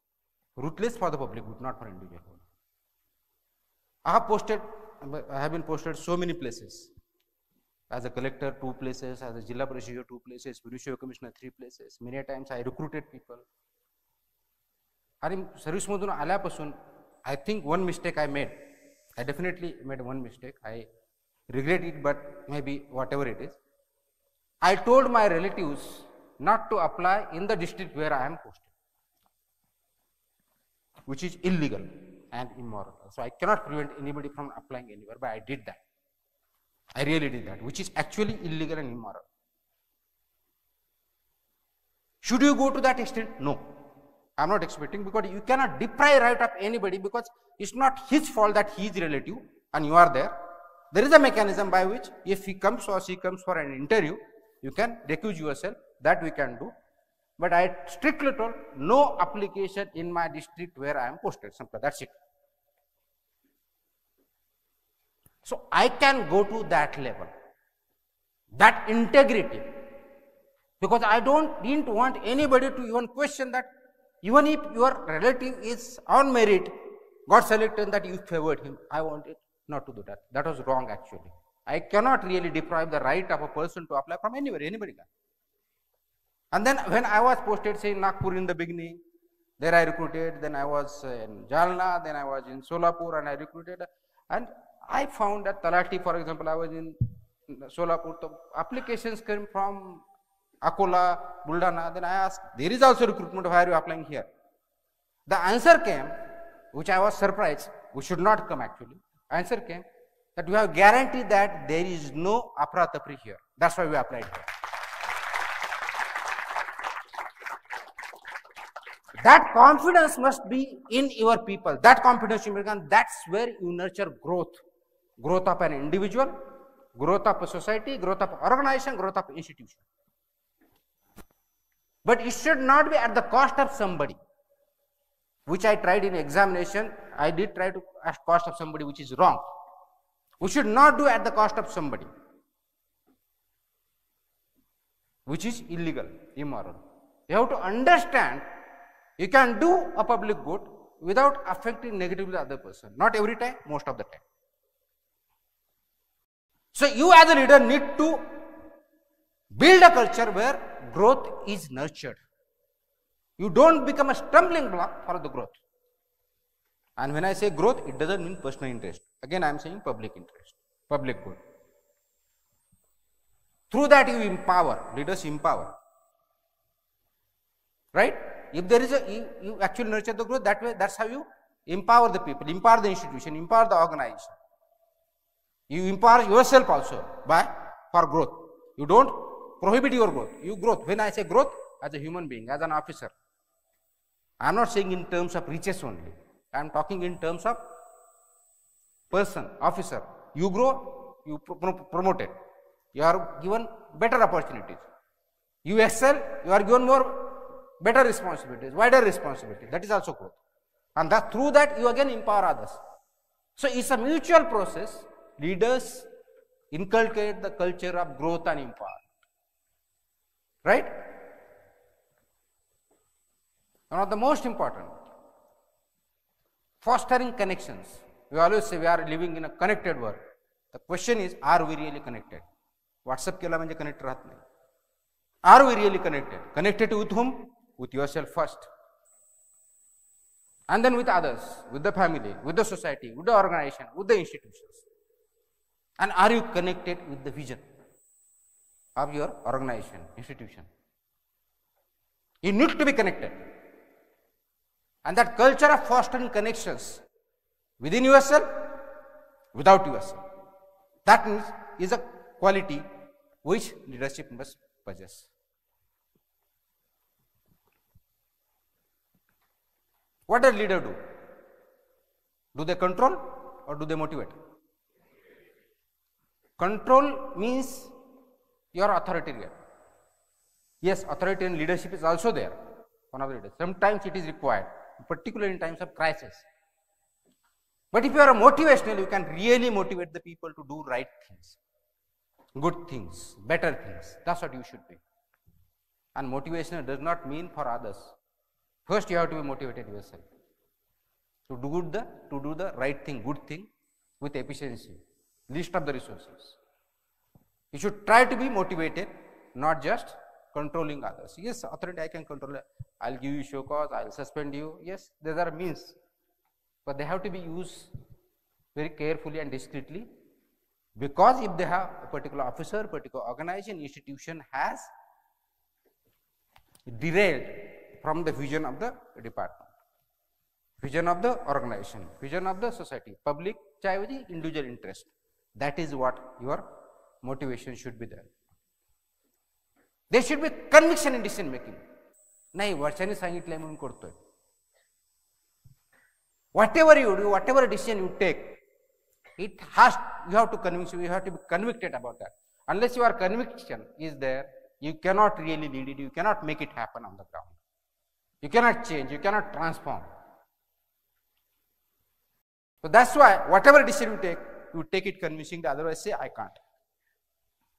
Ruthless for the public good, not for individual. I have been posted so many places. As a collector, 2 places. As a Jilla Parishad, 2 places. Municipal Commissioner, 3 places. Many times I recruited people. And service मधून आल्यापासून, I think one mistake I made. I definitely made one mistake. I regret it, but maybe whatever it is. I told my relatives not to apply in the district where I am posted, which is illegal and immoral. So I cannot prevent anybody from applying anywhere, but I did that. I really did that, which is actually illegal and immoral. Should you go to that extent? No. I am not expecting, because you cannot deprive right of anybody, because it's not his fault that he is relative and you are there. There is a mechanism by which if he comes or she comes for an interview, you can recuse yourself. That we can do. But I strictly told no application in my district where I am posted. Simple. That's it. So I can go to that level, that integrity, because I didn't want anybody to even question that, even if your relative is on merit, got selected, that you favored him. I wanted not to do that. That was wrong actually. I cannot really deprive the right of a person to apply from anywhere, anybody can. And then when I was posted, say in Nagpur in the beginning, there I recruited, then I was in Jalna, then I was in Solapur and I recruited, and I found that Talati, for example, I was in Solapur, the applications came from Akola, Buldana, then I asked, there is also recruitment, why are you applying here? The answer came, which I was surprised, which should not come actually, answer came that we have guaranteed that there is no apratapri here, that's why we applied here. That confidence must be in your people, that confidence you make, and that's where you nurture growth. Growth of an individual, growth of a society, growth of organization, growth of institution. But it should not be at the cost of somebody, which I tried in examination. I did try to at cost of somebody, which is wrong. We should not do at the cost of somebody, which is illegal, immoral. You have to understand, you can do a public good without affecting negatively the other person. Not every time, most of the time. So you as a leader need to build a culture where growth is nurtured. You don't become a stumbling block for the growth. And when I say growth, it doesn't mean personal interest. Again, I am saying public interest, public good. Through that you empower, leaders empower. Right? If there is you actually nurture the growth, that way, that's how you empower the people, empower the institution, empower the organization. You empower yourself also for growth. You don't prohibit your growth, you growth. When I say growth, as a human being, as an officer, I am not saying in terms of riches only. I am talking in terms of person, officer. You grow, you promoted. You are given better opportunities. You excel, you are given better responsibilities, wider responsibilities. That is also growth. And that through that you again empower others. So it's a mutual process. Leaders inculcate the culture of growth and empowerment. Right? One of the most important, fostering connections. We always say we are living in a connected world. The question is, are we really connected? WhatsApp केला म्हणजे connected राहत नाही. Are we really connected? Connected with whom? With yourself first. And then with others, with the family, with the society, with the organization, with the institutions. And are you connected with the vision of your organization, institution? You need to be connected. And that culture of fostering connections within yourself, without yourself, that is a quality which leadership must possess. What does leader do? Do they control or do they motivate? Control means you are authoritarian. Yes, authoritarian leadership is also there. One of the leaders. Sometimes it is required, particularly in times of crisis. But if you are motivational, you can really motivate the people to do right things, good things, better things. That's what you should be. And motivational does not mean for others. First, you have to be motivated yourself to do the right thing, good thing with efficiency, least of the resources. You should try to be motivated, not just controlling others. Yes, authority I can control. I'll give you show cause, I'll suspend you. Yes, there are means, but they have to be used very carefully and discreetly, because if they have a particular officer, particular organization, institution has derailed from the vision of the department, vision of the organization, vision of the society, public, चाहे वो जी individual interest. That is what your motivation should be there. There should be conviction in decision making. नाही वरच्याने सांगितलंय म्हणून करतोय. Whatever you do, whatever decision you take, it has, you have to convince, you have to be convicted about that. Unless your conviction is there, you cannot really lead it, you cannot make it happen on the ground. You cannot change, you cannot transform. So that's why whatever decision you take it convincingly, otherwise say I can't.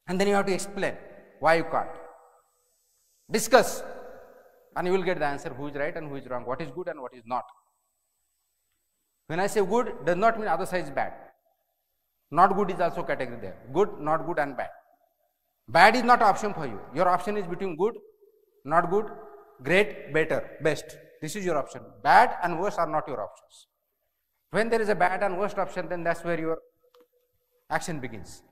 And then you have to explain why you can't. Discuss, and you will get the answer who is right and who is wrong, what is good and what is not. When I say good, does not mean other side is bad. Not good is also category there. Good, not good and bad. Bad is not an option for you. Your option is between good, not good, great, better, best. This is your option. Bad and worse are not your options. When there is a bad and worst option, then that's where your action begins.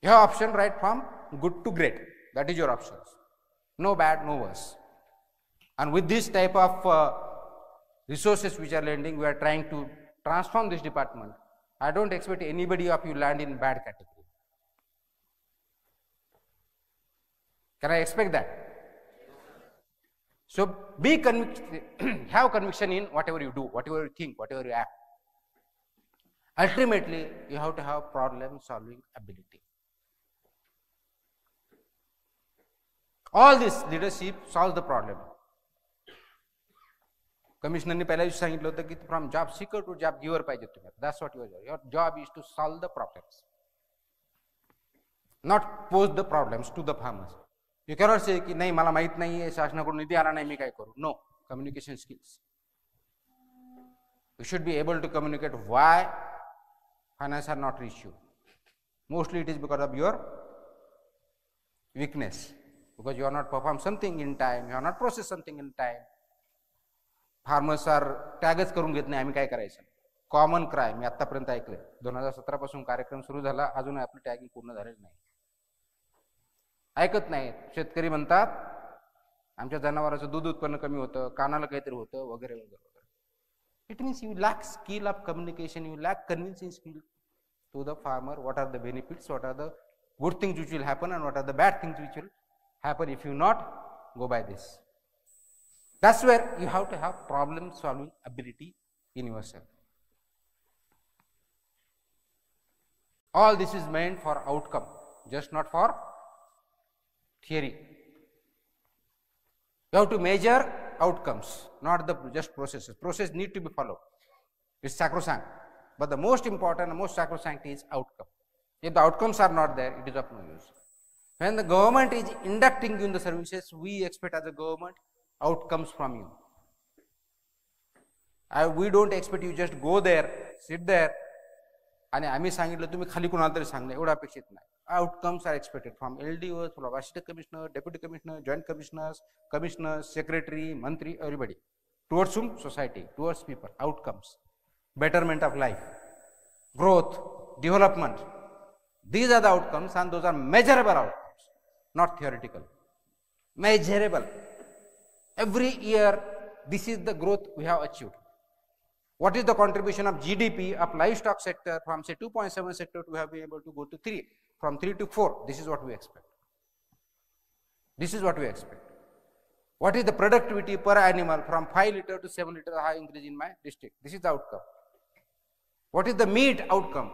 You have option right from good to great. That is your options. No bad, no worse. And with this type of resources which are lending, we are trying to transform this department. I don't expect anybody of you land in bad category. Can I expect that? So be convicted, have conviction in whatever you do, whatever you think, whatever you act. Ultimately, you have to have problem solving ability. All this leadership solves the problem. कमिशनरने पहिल्या दिवशी सांगितलं होतं की from job seeker to job giver पाहिजे तुम्ही. That's what your job is to solve the problems, not pose the problems to the farmers. You cannot say की नाही मला माहित नाही, शासनाकडून निधी आला नाही, मी काय करू. No, communication skills. You should be able to communicate why finance are not reach you. Mostly it is because of your weakness, because you are not perform something in time, you are not process something in time. Farmers are टॅगच करून घेत नाही, आम्ही काय करायचं. Common cry मी आतापर्यंत ऐकलंय. 2017 पासून कार्यक्रम सुरू झाला, अजून आपलं टॅगिंग पूर्ण झालेलं नाही. ऐकत नाही. शेतकरी म्हणतात आमच्या जनावरांचं दूध उत्पन्न कमी होतं, कानाला काहीतरी होतं वगैरे वगैरे वगैरे. It means you lack skill of communication, you lack convincing skill to the farmer. What are the benefits, what are the good things which will happen and what are the bad things which will happen if you not go by this. That's where you have to have problem solving ability in yourself. All this is meant for outcome, just not for theory. You have to measure outcomes, not the just processes. Process need to be followed. It's sacrosanct, but the most important and most sacrosanct is outcome. If the outcomes are not there, it is of no use. When the government is inducting you in the services, we expect as a government outcomes from you. We don't expect you just go there, sit there, आणि आम्ही सांगितलं तुम्ही खाली कोणाला तरी सांगणे एवढं अपेक्षित नाही. Outcomes are expected from LDOs, from assistant commissioner, deputy commissioner, joint commissioners, secretary, mantri, everybody. Towards whom? Society, towards people. Outcomes, betterment of life, growth, development. These are the outcomes, and those are measurable outcomes, not theoretical. Measurable. Every year, this is the growth we have achieved. What is the contribution of GDP of livestock sector from say 2.7 sector we have been able to go to 3, from 3 to 4. This is what we expect. This is what we expect. What is the productivity per animal from 5 liter to 7 liter high increase in my district? This is the outcome. What is the meat outcome?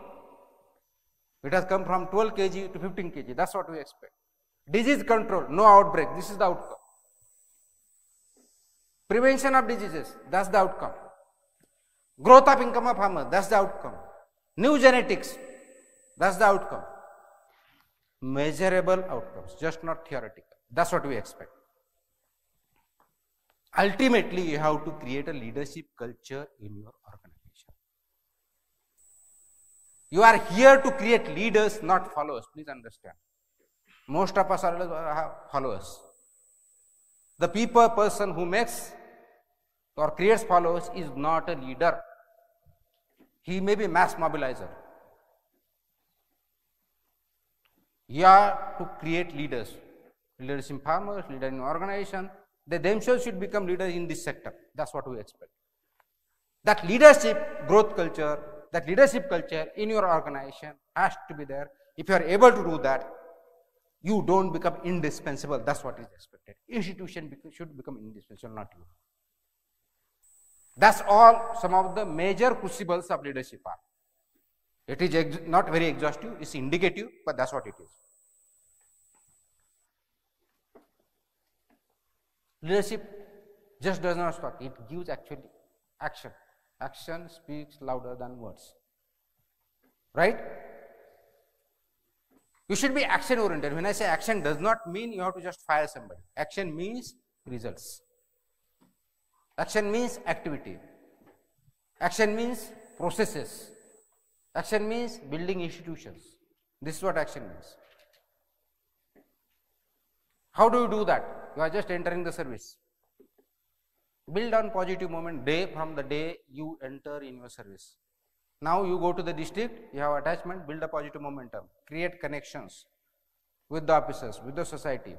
It has come from 12 kg to 15 kg. That's what we expect. Disease control, no outbreak. This is the outcome. Prevention of diseases, that's the outcome. Growth of income of farmers, that's the outcome. New genetics, that's the outcome. Measurable outcomes, just not theoretical. That's what we expect. Ultimately, you have to create a leadership culture in your organization. You are here to create leaders, not followers. Please understand. Most of us are followers. The person who makes or creates followers is not a leader. He may be mass mobilizer. You are to create leaders. leaders in farmers, leaders in organization. They themselves should become leaders in this sector. That's what we expect. That leadership growth culture, that leadership culture in your organization has to be there. If you are able to do that, you don't become indispensable. That's what is expected. Institution should become indispensable, not you. That's all some of the major crucibles of leadership are. It is not very exhaustive, it's indicative, but that's what it is. Leadership just does not talk, it gives actually action. Action speaks louder than words. Right? You should be action oriented. When I say action, does not mean you have to just fire somebody. Action means results. Action means activity. Action means processes. Action means building institutions. This is what action means. How do you do that? You are just entering the service. Build on positive moment day from the day you enter in your service. Now you go to the district, you have attachment, build a positive momentum, create connections with the officers, with the society.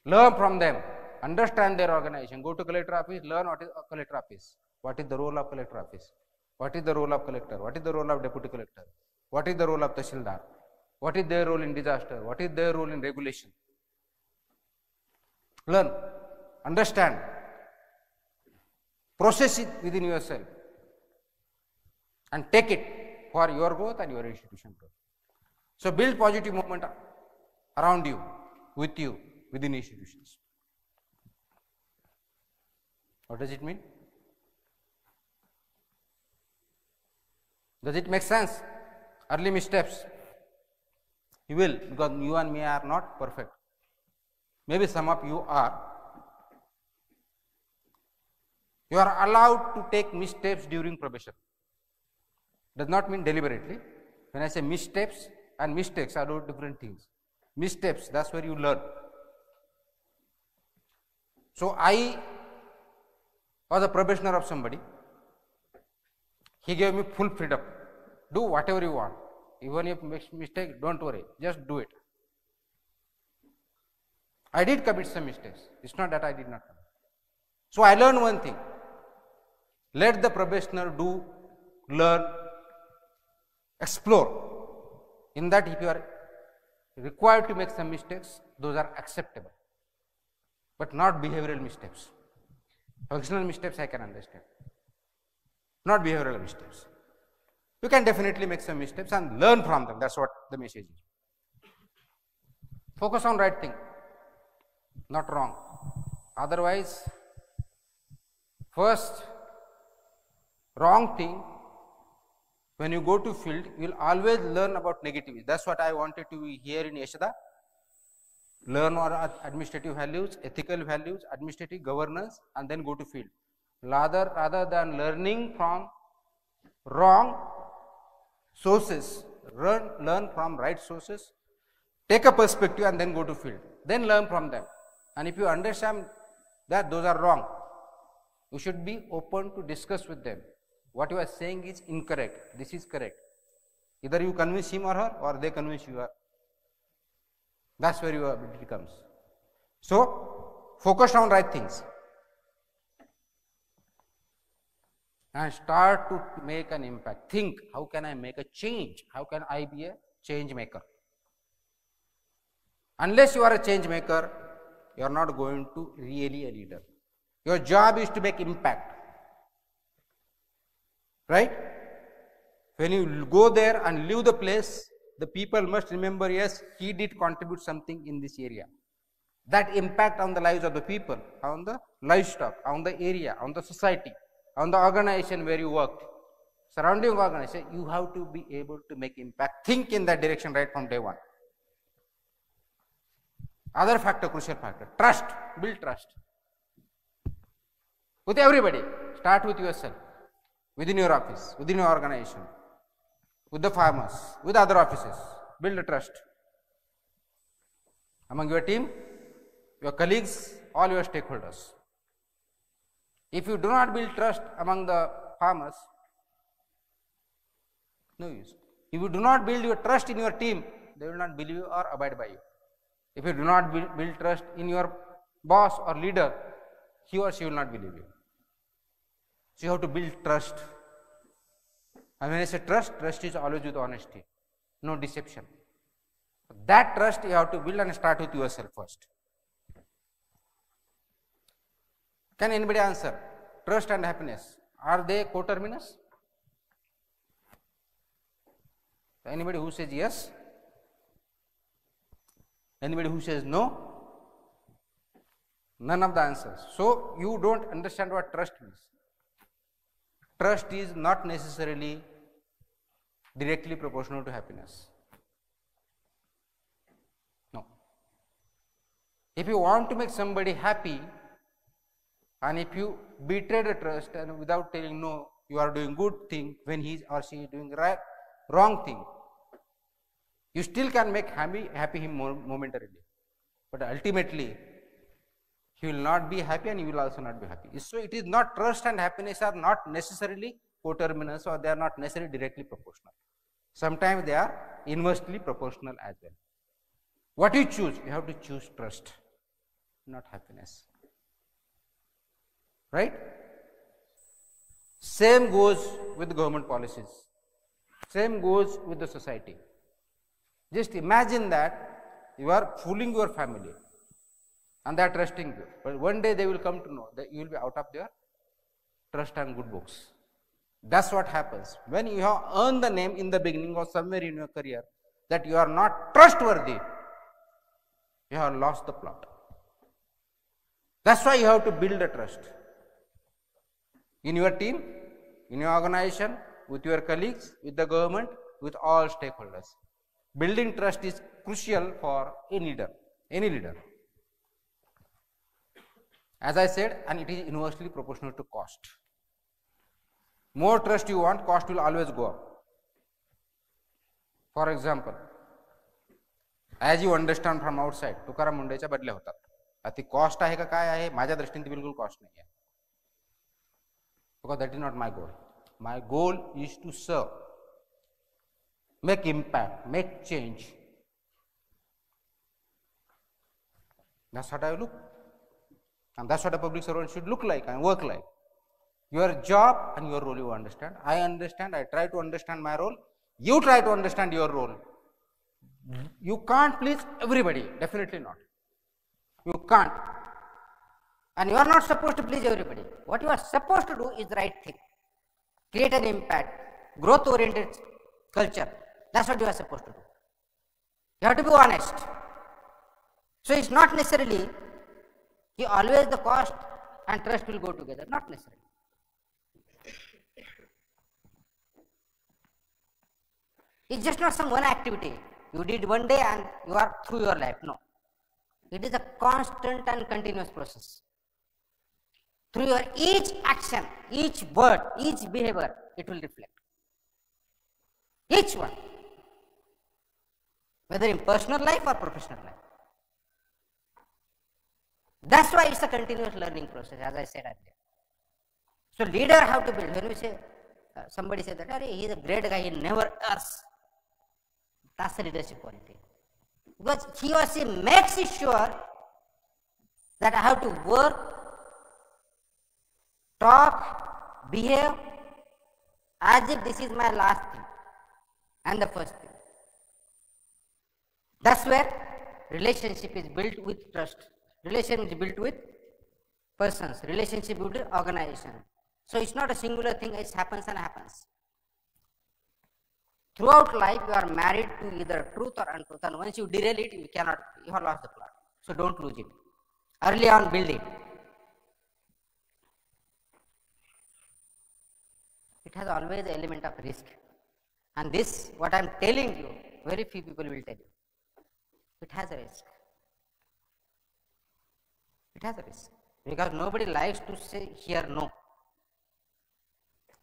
Learn from them, understand their organization, go to collector office, learn what is a collector office, what is the role of collector office, what is the role of collector, what is the role of deputy collector, what is the role of tahsildar, what is their role in disaster, what is their role in regulation. Learn, understand, process it within yourself and take it for your growth and your institution growth. So build positive movement around you, with you, within institutions. What does it mean? Does it make sense? Early missteps. You will, because you and me are not perfect. Maybe some of you are. You are allowed to take missteps during probation. Does not mean deliberately. When I say missteps and mistakes are two different things. Missteps, that's where you learn. So I was a probationer of somebody. He gave me full freedom. Do whatever you want. Even if you make mistake, don't worry. Just do it. I did commit some mistakes. It's not that I did not commit. So I learned one thing. Let the probationer do, learn, explore. In that, if you are required to make some mistakes, those are acceptable. But not behavioral mistakes. Functional mistakes I can understand. Not behavioral mistakes. You can definitely make some mistakes and learn from them. That's what the message is. Focus on right thing, not wrong. Otherwise, first, wrong thing, when you go to field, you will always learn about negativities. That's what I wanted to hear in Yashada. Learn our administrative values, ethical values, administrative governance, and then go to field. Rather than learning from wrong sources, learn from right sources, take a perspective and then go to field. Then learn from them. And if you understand that those are wrong, you should be open to discuss with them. What you are saying is incorrect, this is correct. Either you convince him or her, or they convince you. That's where your ability comes. So, focus on right things. And start to make an impact. Think, how can I make a change? How can I be a change maker? Unless you are a change maker, you are not going to really a leader. Your job is to make impact. Right? When you go there and leave the place, the people must remember, yes, he did contribute something in this area. That impact on the lives of the people, on the livestock, on the area, on the society, on the organization where you work, surrounding organization, you have to be able to make impact. Think in that direction right from day one. Other factor, crucial factor, trust, build trust. With everybody, start with yourself, within your office, within your organization, with the farmers, with other offices, build a trust. Among your team, your colleagues, all your stakeholders. If you do not build trust among the farmers, no use. If you do not build your trust in your team, they will not believe you or abide by you. If you do not build trust in your boss or leader, he or she will not believe you. So you have to build trust. And when I say trust, trust is always with honesty, no deception. That trust you have to build and start with yourself first. Can anybody answer? Trust and happiness, are they coterminous? Anybody who says yes? Anybody who says no? None of the answers. So you don't understand what trust means. Trust is not necessarily directly proportional to happiness. No. If you want to make somebody happy, and if you betray the trust and without telling no, you are doing good thing when he or she is doing wrong thing, you still can make happy him momentarily, but ultimately he will not be happy and you will also not be happy. So it is not, trust and happiness are not necessarily coterminous, or they are not necessarily directly proportional. Sometimes they are inversely proportional as well. What you choose? You have to choose trust, not happiness. Right? Same goes with government policies. Same goes with the society. Just imagine that you are fooling your family and they are trusting you. But one day they will come to know that you will be out of their trust and good books. That's what happens. When you have earned the name in the beginning or somewhere in your career that you are not trustworthy, you have lost the plot. That's why you have to build a trust. In your team, in your organization, with your colleagues, with the government, with all stakeholders. Building trust is crucial for any leader. Any leader. As I said, and it is inversely proportional to cost. More trust you want, cost will always go up. For example, as you understand from outside, Tukaram मुंडेच्या बदल्या होतात. आता ती cost आहे का काय आहे, माझ्या दृष्टीने ती बिलकुल कॉस्ट नाही आहे. Because that is not my goal. My goal is to serve, make impact, make change. That's what I look. And that's what a public servant should look like and work like. Your job and your role you understand. I understand, I try to understand my role. You try to understand your role. You can't please everybody, definitely not. You can't. And you are not supposed to please everybody. What you are supposed to do is the right thing. Create an impact, growth-oriented culture. That's what you are supposed to do. You have to be honest. So it's not necessarily always the cost and trust will go together. Not necessarily. It's just not some one activity. You did one day and you are through your life. No. It is a constant and continuous process. Through your each action, each word, each behavior, it will reflect. Each one. Whether in personal life or professional life. That's why it's a continuous learning process, as I said earlier. So leader have to build. When we say, somebody said that, he is a great guy, he never errs. That's the leadership quality. Because he or she makes it sure that I have to work, talk, behave as if this is my last thing and the first thing. That's where relationship is built with trust. Relation is built with persons. Relationship built with organization. So it's not a singular thing, it happens and happens. Throughout life, you are married to either truth or untruth, and once you derail it, you have lost the plot. So don't lose it. Early on, build it. It has always an element of risk. And this, what I am telling you, very few people will tell you. It has a risk. It has a risk. Because nobody likes to say, hear no.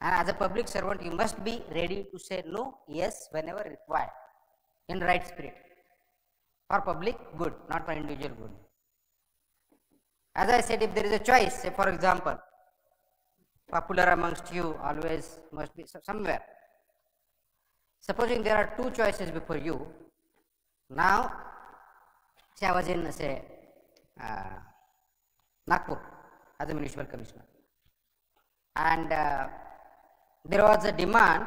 And as a public servant, you must be ready to say no, yes, whenever required, in right spirit. For public good, not for individual good. As I said, if there is a choice, say for example, popular amongst you always must be somewhere. Supposing there are two choices before you, now See, I was in, say, Nagpur as a municipal commissioner, and there was a demand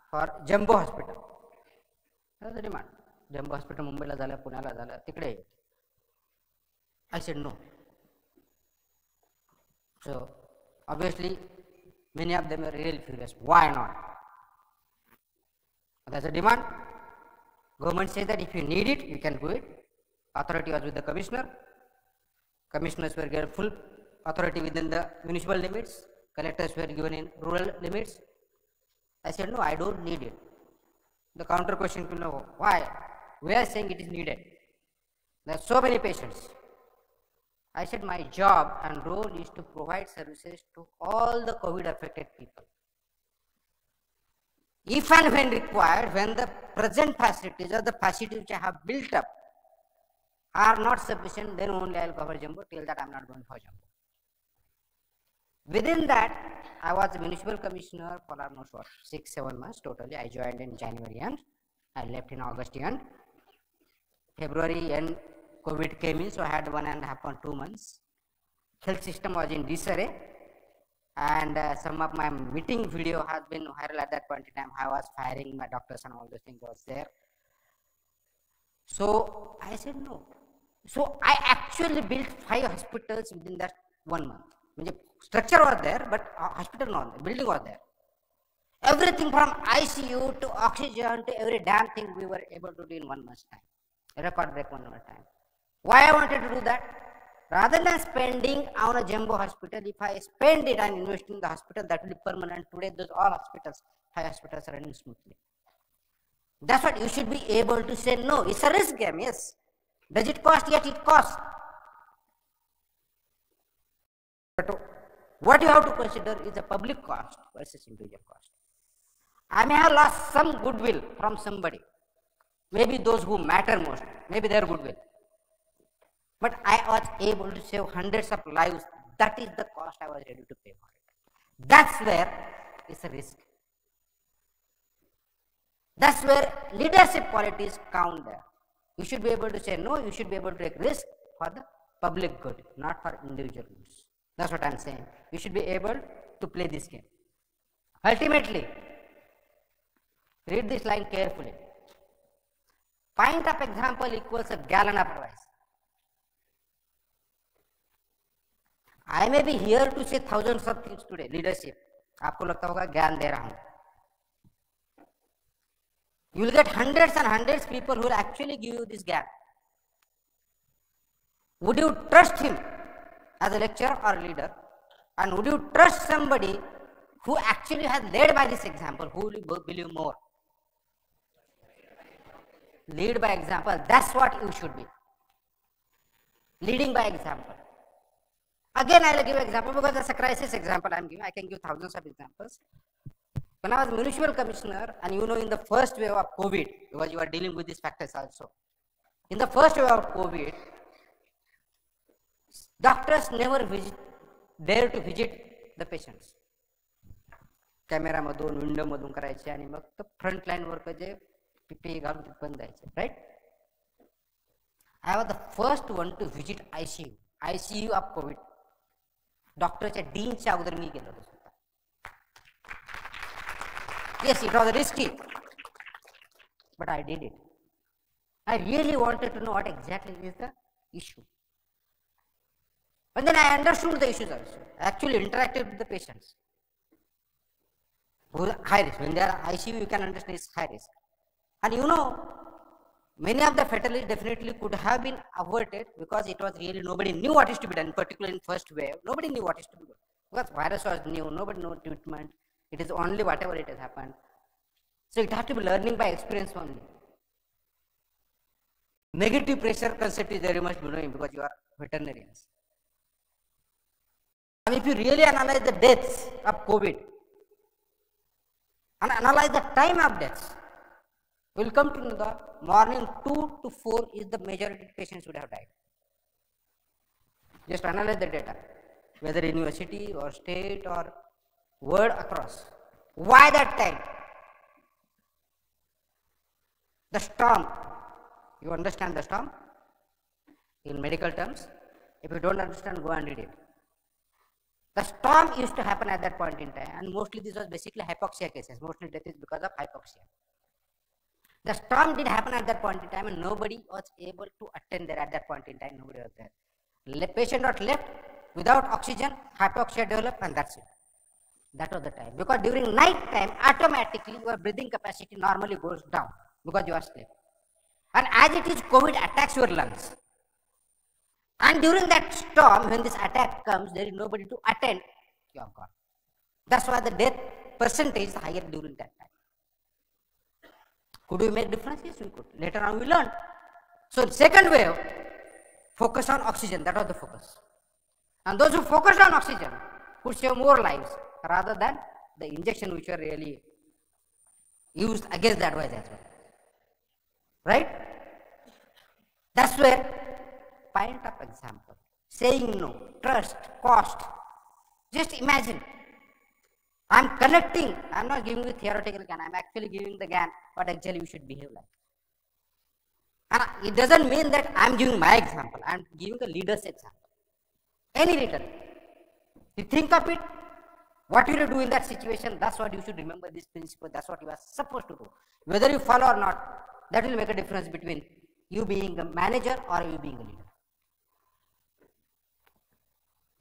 for Jumbo Hospital. There was a demand. Jumbo Hospital, Mumbai la zala, Pune la zala, tikde. I said no. So obviously, many of them were really furious. Why not? There's a demand. Government says that if you need it, you can do it. Authority was with the commissioner. Commissioners were given full authority within the municipal limits. Collectors were given in rural limits. I said, no, I don't need it. The counter question to know why? We are saying it is needed. There are so many patients. I said, my job and role is to provide services to all the COVID affected people. If and when required, when the present facilities or the facilities which I have built up are not sufficient, then only I will cover Jumbo. Till that I am not going for Jumbo. Within that, I was a municipal commissioner for almost 6-7 months totally. I joined in January end. I left in August end. February end, COVID came in, so I had 1.5 or 2 months. Health system was in disarray, and some of my meeting video has been viral at that point in time. I was firing my doctors and all those things was there. So I said no. So I actually built 5 hospitals within that 1 month. Structure was there, but hospital not there. Building was there. Everything from ICU to oxygen to every damn thing we were able to do in 1 month's time. A record break 1 month time. Why I wanted to do that? Rather than spending on a Jumbo hospital, if I spend it and invest in the hospital, that will be permanent. Today, those all hospitals, 5 hospitals are running smoothly. That's what you should be able to say no. It's a risk game, yes. Does it cost? Yet it costs. But what you have to consider is the public cost versus individual cost. I may have lost some goodwill from somebody. Maybe those who matter most, maybe their goodwill. But I was able to save hundreds of lives. That is the cost I was ready to pay for it. That's where it's a risk. That's where leadership qualities count there. You should be able to say no, you should be able to take risk for the public good, not for individual goods. That's what I'm saying. You should be able to play this game. Ultimately, read this line carefully. Pint of example equals a gallon of advice. I may be here to say thousands of things today, leadership. आपको लगता होगा ज्ञान दे रहा हूँ. You will get hundreds and hundreds of people who will actually give you this gap. Would you trust him as a lecturer or leader? And would you trust somebody who actually has led by this example? Who will you believe more? Lead by example. That's what you should be. Leading by example. Again, I will give an example because that's a crisis example I am giving. I can give thousands of examples. When I was municipal commissioner, and you know, in the first wave of COVID, because you are dealing with these factors also. In the first wave of COVID, doctors never dare to visit the patients. Camera madun, window madun करायचे आणि मग तो front line worker जे PPE घालून बंद जायचे, right? I was the first one to visit ICU of COVID. डॉक्टरच्या डीनच्या अगोदर मी गेलो होतो. Yes, it was risky, but I did it. I really wanted to know what exactly is the issue. But then I understood the issues also. I actually interacted with the patients. High risk. When they are ICU, you can understand it's high risk. And you know, many of the fatalities definitely could have been averted because it was really nobody knew what is to be done, particularly in first wave. Nobody knew what is to be done. Because virus was new, nobody knew treatment. It is only whatever it has happened. So it has to be learning by experience only. Negative pressure concept is very much knowing because you are veterinarians. And if you really analyze the deaths of COVID and analyze the time of deaths, we will come to know the morning 2 to 4 is the majority of patients would have died. Just analyze the data, whether in your city or state or world across. Why that time? The storm. You understand the storm? in medical terms. If you don't understand, go and read it. The storm used to happen at that point in time, and mostly this was basically hypoxia cases. Mostly death is because of hypoxia. The storm did happen at that point in time, and nobody was able to attend there at that point in time. Nobody was there. The patient got left without oxygen, hypoxia developed, and that's it. That was the time. Because during night time, automatically your breathing capacity normally goes down because you are asleep. And as it is, COVID attacks your lungs. And during that storm, when this attack comes, there is nobody to attend, you are gone. That's why the death percentage is higher during that time. Could we make difference? Yes, we could. Later on we learned. So second wave, focus on oxygen. That was the focus. And those who focused on oxygen could save more lives rather than the injection which were really used against the advice as well. Right? That's where point of example, saying no, trust, cost. Just imagine. I'm connecting. I'm not giving you theoretical GAN. I'm actually giving the GAN what actually you should behave like. And it doesn't mean that I'm giving my example. I'm giving a leader's example. Any leader. You think of it. What will you do in that situation? That's what you should remember this principle. That's what you are supposed to do. Whether you follow or not, that will make a difference between you being a manager or you being a leader.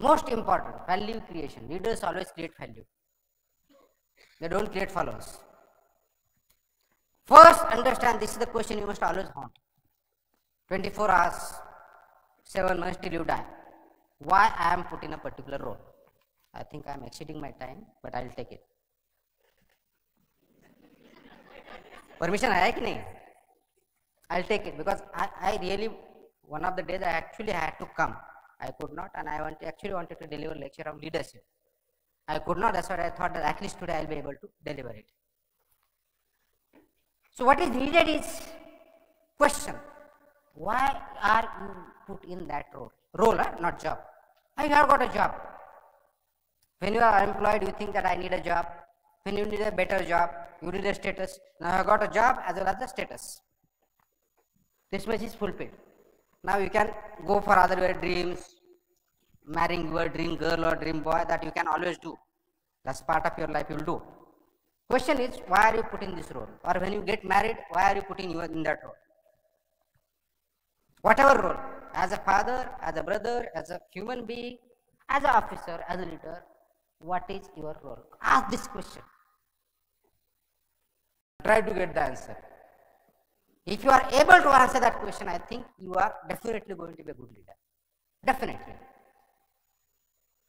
Most important, value creation. Leaders always create value. They don't create followers. First, understand this is the question you must always haunt. 24 hours, 7 months till you die. Why I am put in a particular role? I think I am exceeding my time, but I will take it. Permission hai ki nahi? I'll take it because I really, one of the days I actually had to come. I could not, and I actually wanted to deliver a lecture on leadership. I could not, that's why I thought that at least today I'll be able to deliver it. So what is needed is question. Why are you put in that role? Role, not job. I have got a job. When you are employed, you think that I need a job. When you need a better job, you need a status. Now I have got a job as well as a status. This much is fulfilled. Now you can go for other your dreams, marrying your dream girl or dream boy, that you can always do. That's part of your life you will do. Question is, why are you put in this role? Or when you get married, why are you putting you in that role? Whatever role, as a father, as a brother, as a human being, as an officer, as a leader, what is your role? Ask this question. Try to get the answer. If you are able to answer that question, I think you are definitely going to be a good leader. Definitely.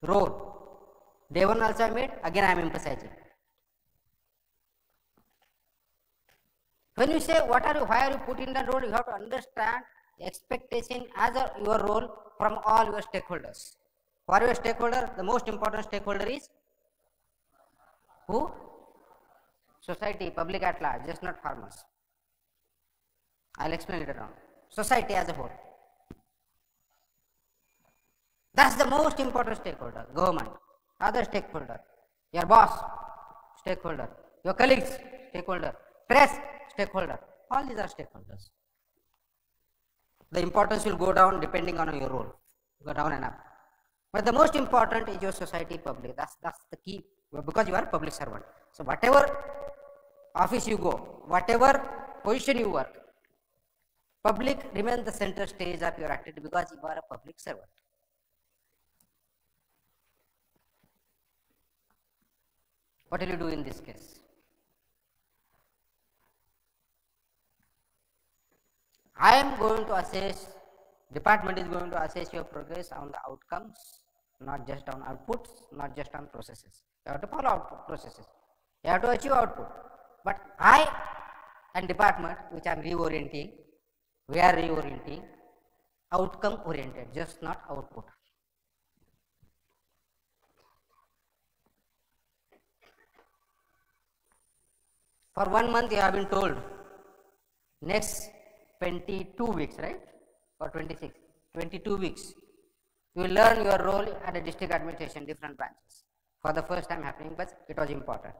Role. Day one also I made, again I am emphasizing. When you say why are you put in that role, you have to understand the expectation as your role from all your stakeholders. For your stakeholder, the most important stakeholder is who? Society, public at large, just not farmers. I'll explain later on. Society as a whole. That's the most important stakeholder. Government, other stakeholder, your boss, stakeholder, your colleagues, stakeholder, press, stakeholder. All these are stakeholders. The importance will go down depending on your role. Go down and up. But the most important is your society, public. That's the key, because you are a public servant. So whatever office you go, whatever position you work, public remains the center stage of your activity because you are a public servant. What will you do in this case? I am going to assess, department is going to assess your progress on the outcomes, not just on outputs, not just on processes. You have to follow output processes. You have to achieve output. But I and department, which I am reorienting, we are reorienting, outcome oriented, just not output. For 1 month you have been told, next 22 weeks, right? Or 26, 22 weeks, you will learn your role at a district administration, different branches. For the first time happening, but it was important.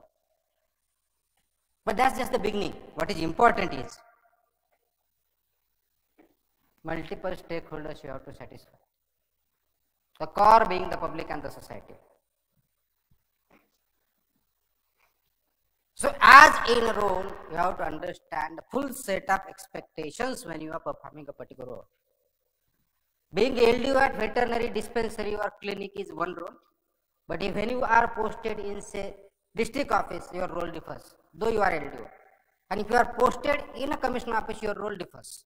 But that's just the beginning. What is important is, multiple stakeholders you have to satisfy. The core being the public and the society. So as in a role, you have to understand the full set of expectations when you are performing a particular role. Being LDO at veterinary dispensary or clinic is one role, but if when you are posted in, say, district office, your role differs, though you are LDO. And if you are posted in a commissioner office, your role differs.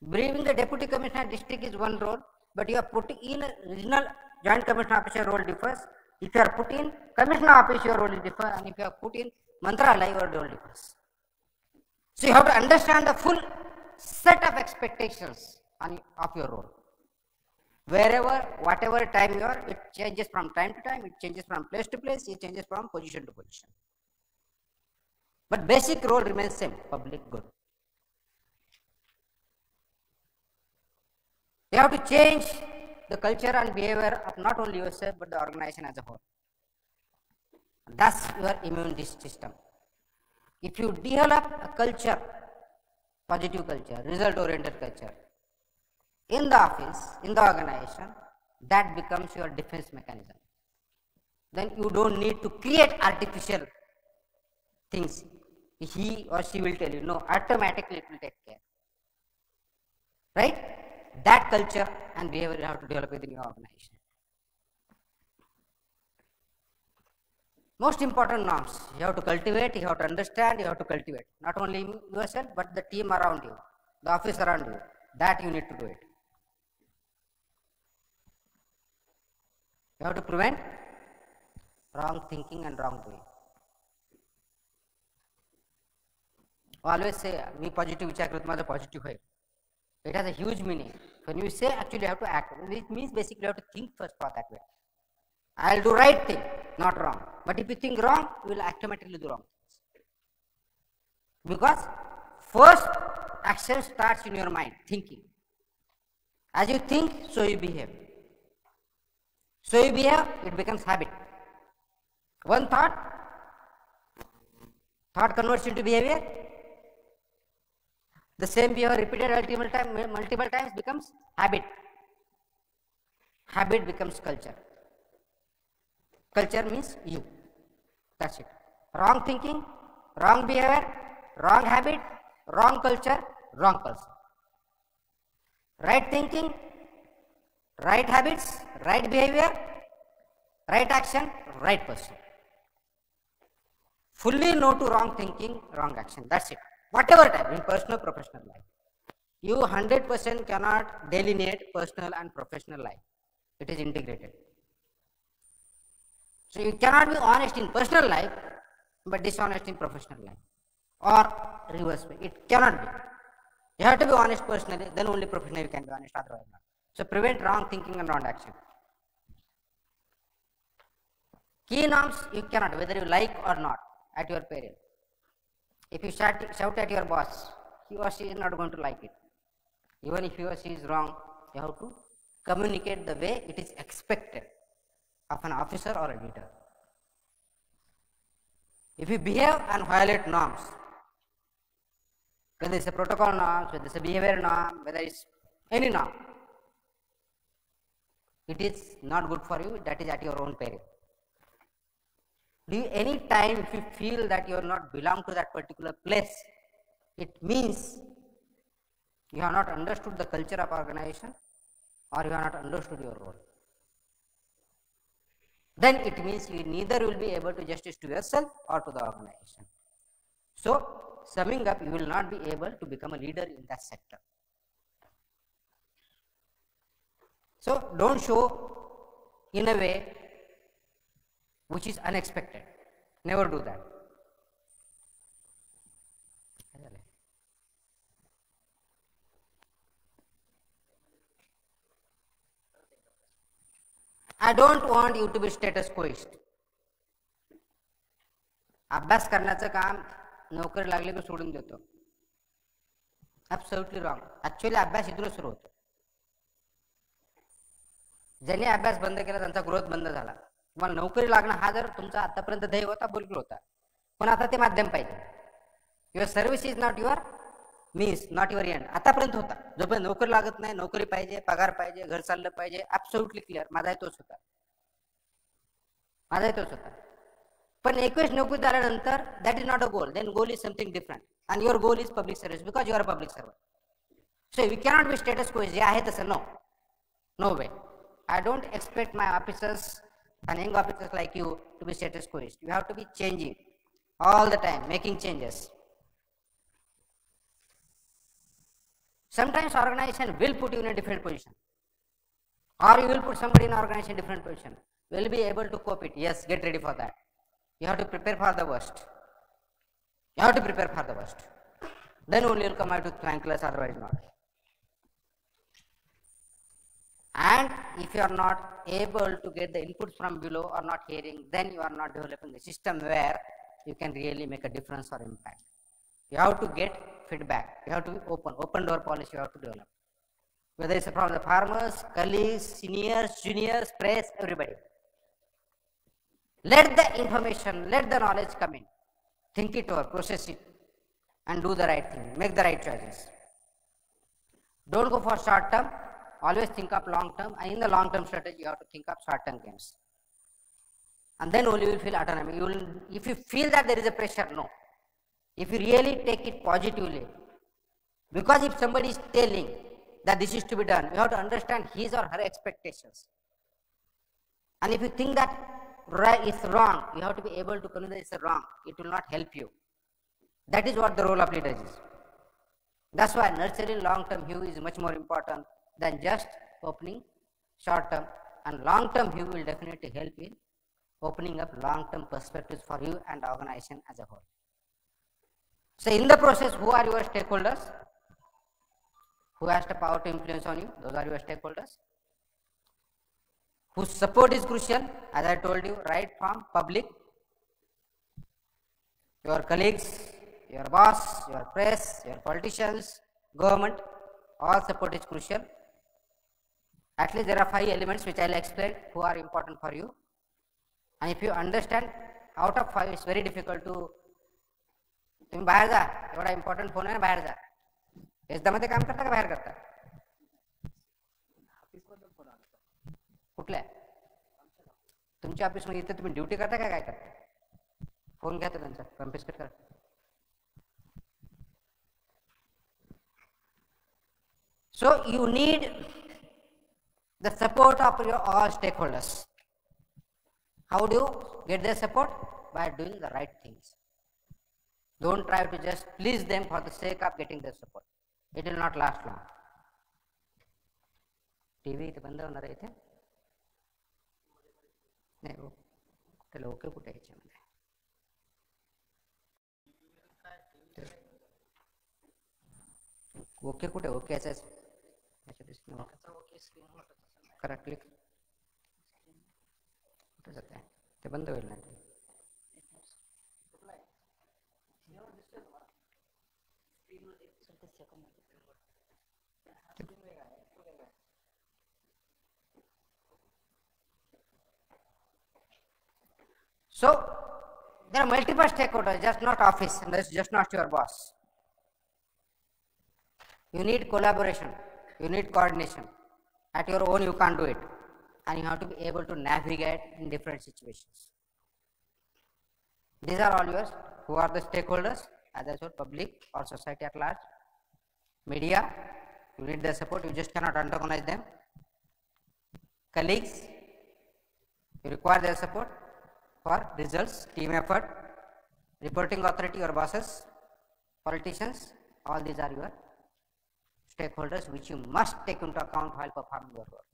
Being the deputy commissioner district is one role, but you are put in a regional joint commissioner office, your role differs. If you are put in commissioner office, your role differs, and if you are put in Mantralaya, your role differs. So you have to understand the full set of expectations of your role. Wherever, whatever time you are, it changes from time to time, it changes from place to place, it changes from position to position. But basic role remains same, public good. You have to change the culture and behavior of not only yourself but the organization as a whole. That's your immune system. If you develop a culture, positive culture, result-oriented culture, in the office, in the organization, that becomes your defense mechanism. Then you don't need to create artificial things. He or she will tell you, no, automatically it will take care. Right? That culture and behavior you have to develop within your organization. Most important norms, you have to cultivate, you have to understand, you have to cultivate. Not only yourself, but the team around you, the office around you. That you need to do it. You have to prevent wrong thinking and wrong doing. Always say, me positive vichar karut, माझा positive होईल. It has a huge meaning. When you say, actually you have to act, it means basically you have to think first for that way. I'll do right thing, not wrong. But if you think wrong, you will automatically do wrong things. Because first action starts in your mind, thinking. As you think, so you behave. So you behave, it becomes habit. One thought converts into behavior. The same behavior repeated multiple times becomes habit. Habit becomes culture. Culture means you. That's it. Wrong thinking, wrong behavior, wrong habit, wrong culture, wrong person. Right thinking, right habits, right behavior, right action, right person. Fully no to wrong thinking, wrong action. That's it. Whatever time, in personal, professional life. You 100% cannot delineate personal and professional life. It is integrated. So you cannot be honest in personal life, but dishonest in professional life. Or reverse way. It cannot be. You have to be honest personally, then only professionally you can be honest, otherwise not. So prevent wrong thinking and wrong action. Key norms you cannot, whether you like or not, at your peril. If you shout at your boss, he or she is not going to like it. Even if he or she is wrong, you have to communicate the way it is expected of an officer or a leader. If you behave and violate norms, whether it's a protocol norm, whether it's a behavior norm, whether it's any norm, it is not good for you, that is at your own peril. Any time if you feel that you are not belong to that particular place, it means you have not understood the culture of organization or you have not understood your role. Then it means you neither will be able to justice to yourself or to the organization. So, summing up, you will not be able to become a leader in that sector. So, don't show in a way which is unexpected. Never do that. I don't want you to be status quoist. अभ्यास करण्याचं काम नोकरी लागली की सोडून देतो. Absolutely wrong. Actually अभ्यास इथूनच सुरू होतो. ज्यांनी अभ्यास बंद केला त्यांचा ग्रोथ बंद झाला. तुम्हाला नोकरी लागणं हा जर तुमचा आतापर्यंत ध्येय होता, बोललो होता, पण आता ते माध्यम पाहिजे. Your service is not your means not your and. आतापर्यंत होता, जोपर्यंत नोकरी लागत नाही, नोकरी पाहिजे, पगार पाहिजे, घर चाललं पाहिजे, ऍब्सोल्युटली क्लिअर, माझाही तोच होता, माझाही तोच होता. पण एक वेळेस नोकरी झाल्यानंतर that is not a goal, then goal is something different, and your goal is public service because you are a public servant. So we cannot be status quo जे आहे तसं. No, no way. I don't expect my officers and young officers like you to be status quo. You have to be changing all the time, making changes. Sometimes organization will put you in a different position, or you will put somebody in organization in different position. Will be able to cope it. Yes, get ready for that. You have to prepare for the worst. You have to prepare for the worst. Then only you will come out with thankless, otherwise not. And if you are not able to get the inputs from below or not hearing, then you are not developing a system where you can really make a difference or impact. You have to get feedback. You have to be open door policy you have to develop. Whether it's from the farmers, colleagues, seniors, juniors, press, everybody. Let the information, let the knowledge come in. Think it over, process it, and do the right thing. Make the right choices. Don't go for short term. Always think of long term, and in the long term strategy, you have to think of short term games. And then only you will feel autonomy. If you feel that there is a pressure, no. If you really take it positively, because if somebody is telling that this is to be done, you have to understand his or her expectations. And if you think that right is wrong, you have to be able to convince that it's wrong. It will not help you. That is what the role of leaders is. That's why nurturing long-term view is much more important than just opening short-term, and long-term view will definitely help in opening up long-term perspectives for you and the organization as a whole. So in the process, who are your stakeholders? Who has the power to influence on you? Those are your stakeholders. Whose support is crucial, as I told you, right from public, your colleagues, your boss, your press, your politicians, government, all support is crucial. At least there are 5 elements which I will explain who are important for you. And if you understand, out of 5 it's very difficult to, तुम्ही बाहेर जा, एवढा important phone आहे, बाहेर जा. एसदामध्ये काम करता का बाहेर करता? कुठल्या? तुमच्या ऑफिसमध्ये इथे तुम्ही ड्युटी करता का काय करता? फोन घ्या त्यांचा, कॉन्फिस्केट करा. So you need the support of your all stakeholders. How do you get their support? By doing the right things. Don't try to just please them for the sake of getting their support. It will not last long. TV इथे बंद होणार आहे इथे? नाही हो, त्याला okay कुठे याच्यामध्ये? ओके कुठे? ओके याच्याच करा, क्लिक. कुठे जात आहे ते? बंद होईल नाही. So there are multiple stakeholders, just not office, and that's just not your boss. You need collaboration, you need coordination. At your own you can't do it, and you have to be able to navigate in different situations. These are all yours. Who are the stakeholders? As I said, public or society at large. Media, you need their support, you just cannot antagonize them. Colleagues, you require their support for results, team effort. Reporting authority, your bosses. Politicians, all these are your stakeholders which you must take into account while performing your work.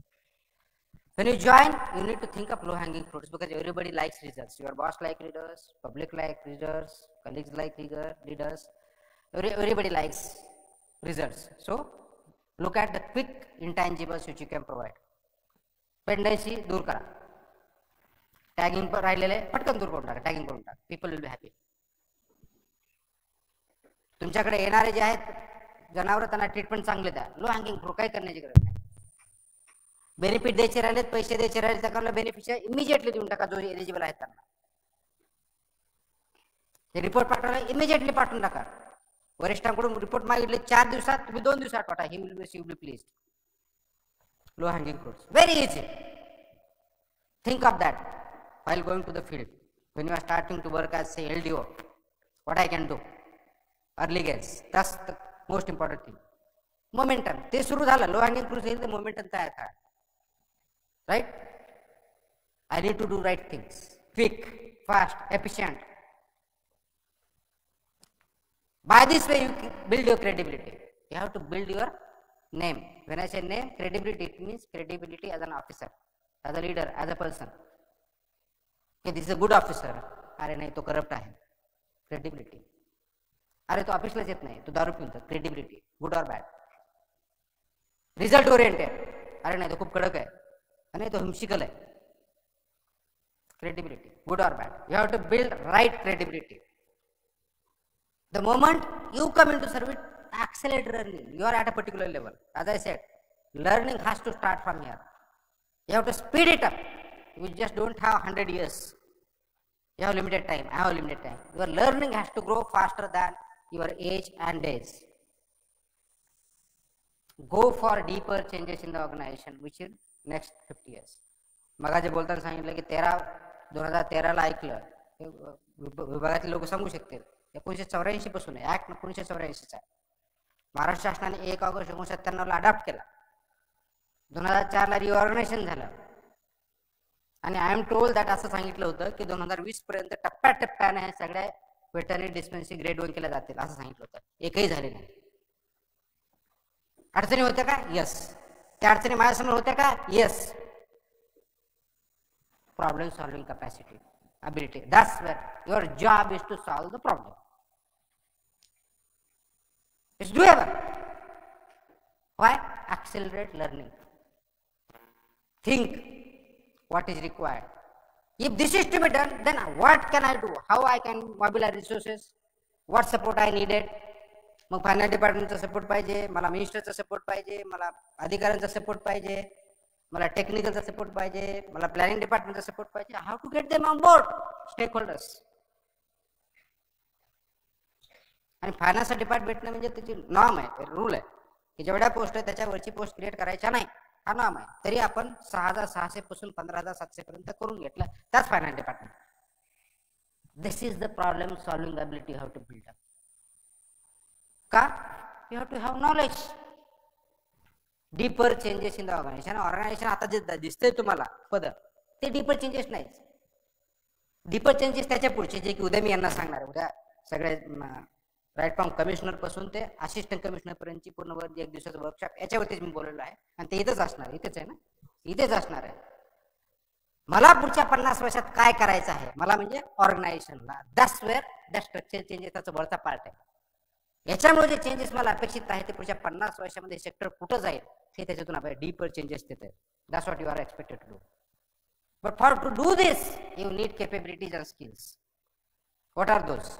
When you join, you need to think of low-hanging fruits, because everybody likes results. Your boss likes leaders, public likes leaders, colleagues like leaders. Everybody likes results. So look at the quick intangibles which you can provide. Pendency दूर करा. Tagging पर राहिलेले पटकन दूर करून टाका. Tagging करून टाका. People will be happy. तुमच्याकडे येणारे जे आहेत जनावर, त्यांना ट्रीटमेंट चांगले द्या. लो हँगिंग फ्रूट काही करण्याची गरज नाही. बेनिफिट द्यायचे राहिलेत, पैसे द्यायचे राहिले, त्याला बेनिफिट इमिजिएटली देऊन टाका जो एलिजिबल आहेत त्यांना. रिपोर्ट पाठवला इमिजिएटली पाठवून टाका. वरिष्ठांकडून रिपोर्ट मागितले 4 दिवसात, तुम्ही 2 दिवसात वाटा. He will be pleased. Low hanging fruits. Very easy. Think of that while going to the field. When you are starting to work as say LDO, what I can do? Early gains. That's the most important thing. Momentum. ते सुरू झालं. Low hanging fruits येईल तर momentum तयार करा. Right? I need to do right things. Quick, fast, efficient. By this way you build your credibility. You have to build your name. When I say name, credibility, it means credibility as an officer, as a leader, as a person. Okay, this is a good officer. अरे नाही तो corrupt आहे. Credibility. अरे तो ऑफिसलाच येत नाही, तो दारू पिऊन. Credibility. Good or bad. Result oriented. अरे नाही तो खूप कडक आहे. अरे तो हिमशिकल आहे. Credibility. Good or bad. You have to build right credibility. The moment you come into service, accelerate learning. You are at a particular level. As I said, learning has to start from here. You have to speed it up. You just don't have 100 years. You have limited time. I have limited time. Your learning has to grow faster than your age and days. Go for deeper changes in the organization, which is next 50 years. मगाचे बोलताना सांगितलं की 2013 ला ऐकलं, विभागातील लोक सांगू शकतील. 1984 पासून आहे. ऍक्ट 1984 आहे. महाराष्ट्र शासनाने 1 ऑगस्ट 1997 ला अडॉप्ट केला. 2004 ला रिऑर्गनायझेशन झालं. आणि आय एम टोल्ड दॅट असं सांगितलं होतं की 2020 पर्यंत टप्प्याटप्प्याने हे सगळ्या वेटरनरी डिस्पेन्सरी ग्रेड 1 केल्या जातील असं सांगितलं होतं. एकही झाले नाही. अडचणी होत्या का? येस. त्या अडचणी माझ्यासमोर होत्या का? Yes. Problem solving capacity, ability. That's where your job is to solve the problem. It's doable. Why? Accelerate learning. Think what is required. If this is to be done, then what can I do? How I can mobilize resources? What support I needed? मग finance डिपार्टमेंटचा support पाहिजे, मला मिनिस्टरचा support पाहिजे, मला अधिकाऱ्यांचा support पाहिजे, मला टेक्निकलचा support पाहिजे, मला प्लॅनिंग डिपार्टमेंटचा सपोर्ट पाहिजे. How to get them on board? Stakeholders. आणि फायनान्स डिपार्टमेंट म्हणजे त्याची नॉर्म आहे, रूल आहे की जेवढ्या पोस्ट आहे त्याच्यावरची पोस्ट क्रिएट करायच्या नाही, हा नॉर्म आहे. तरी आपण 6600 पासून 15700 पर्यंत करून घेतलं. त्याच finance department. This is the problem solving ability how to build up. का? You have to have knowledge. Deeper changes in the organisation. Organisation आता जे दिसतंय तुम्हाला पद, ते डीपर चेंजेस नाही. डीपर चेंजेस त्याच्या पुढचे जे की उद्या मी यांना सांगणार आहे. उद्या सगळे राईट फ्रॉम कमिशनर पासून ते असिस्टंट कमिशनर पर्यंतची पूर्ण 1 दिवसाचं वर्कशॉप याच्यावरतीच मी बोललेलो आहे. आणि ते इथंच असणार. इथेच आहे ना, इथेच असणार आहे. मला पुढच्या 50 वर्षात काय करायचं आहे, मला म्हणजे ऑर्गनायझेशनला. That's where the structure changes त्याचा वरचा पार्ट आहे. याच्यामुळे जे चेंजेस मला अपेक्षित आहे ते पुढच्या 50 वर्षामध्ये सेक्टर कुठं जाईल हे त्याच्यातून आपल्याला डीपर चेंजेस देत आहेत. That's what you are expected to do. But for to do this you need capabilities and skills. What are those?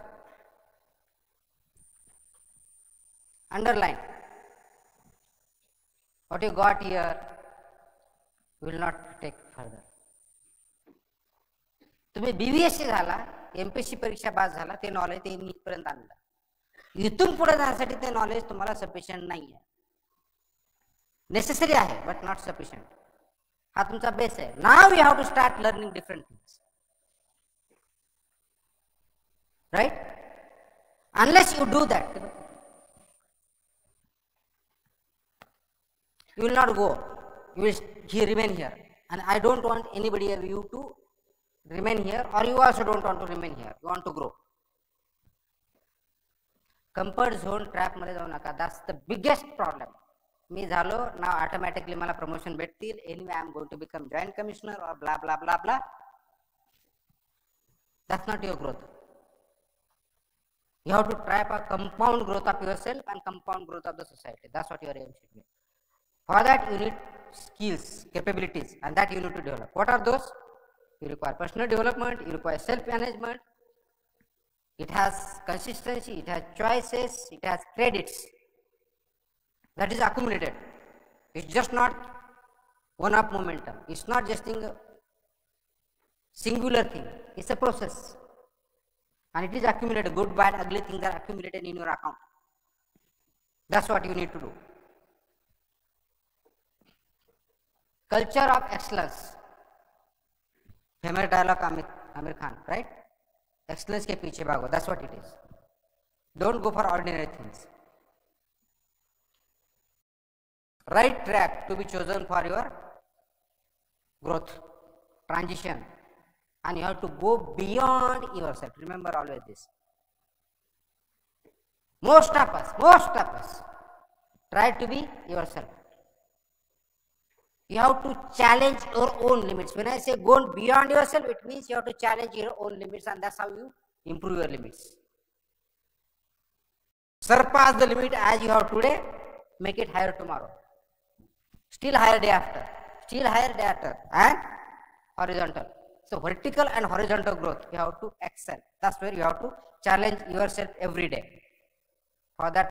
Underline. What you got here will not take further. तुम्ही BVSC झाला, MPSC परीक्षा पास झाला, ते knowledge ते इथपर्यंत आणलं. इथून पुढे जाण्यासाठी ते नॉलेज तुम्हाला सफिशियंट नाही आहे. नेसेसरी आहे बट नॉट सफिशियंट. हा तुमचा बेस आहे. Now you have to start learning different things. Right? Unless you do that you will not go. You will remain here. And I don't want anybody of you to remain here, or you also don't want to remain here. You want to grow. Comfort zone trap मध्ये जाऊ नका. That's the biggest problem. मी झालो ना, automatically मला promotion भेटतील. Anyway, I am going to become joint commissioner or blah blah blah blah. That's not your growth. You have to trap a compound growth of yourself and compound growth of the society. That's what your aim should be. For that you need skills, capabilities, and that you need to develop. What are those? You require personal development, you require self-management. It has consistency, it has choices, it has credits. That is accumulated. It's just not one-up momentum. It's not just a singular thing. It's a process. And it is accumulated. Good, bad, ugly things are accumulated in your account. That's what you need to do. Culture of excellence. Famous dialogue Amir Khan, right? Excellence ke piche bhago. That's what it is. Don't go for ordinary things. Right track to be chosen for your growth, transition, and you have to go beyond yourself. Remember always this. Most of us try to be yourself. You have to challenge your own limits. When I say go beyond yourself, it means you have to challenge your own limits, and that's how you improve your limits. Surpass the limit as you have today, make it higher tomorrow. Still higher day after, and horizontal. So vertical and horizontal growth, you have to excel. That's where you have to challenge yourself every day. For that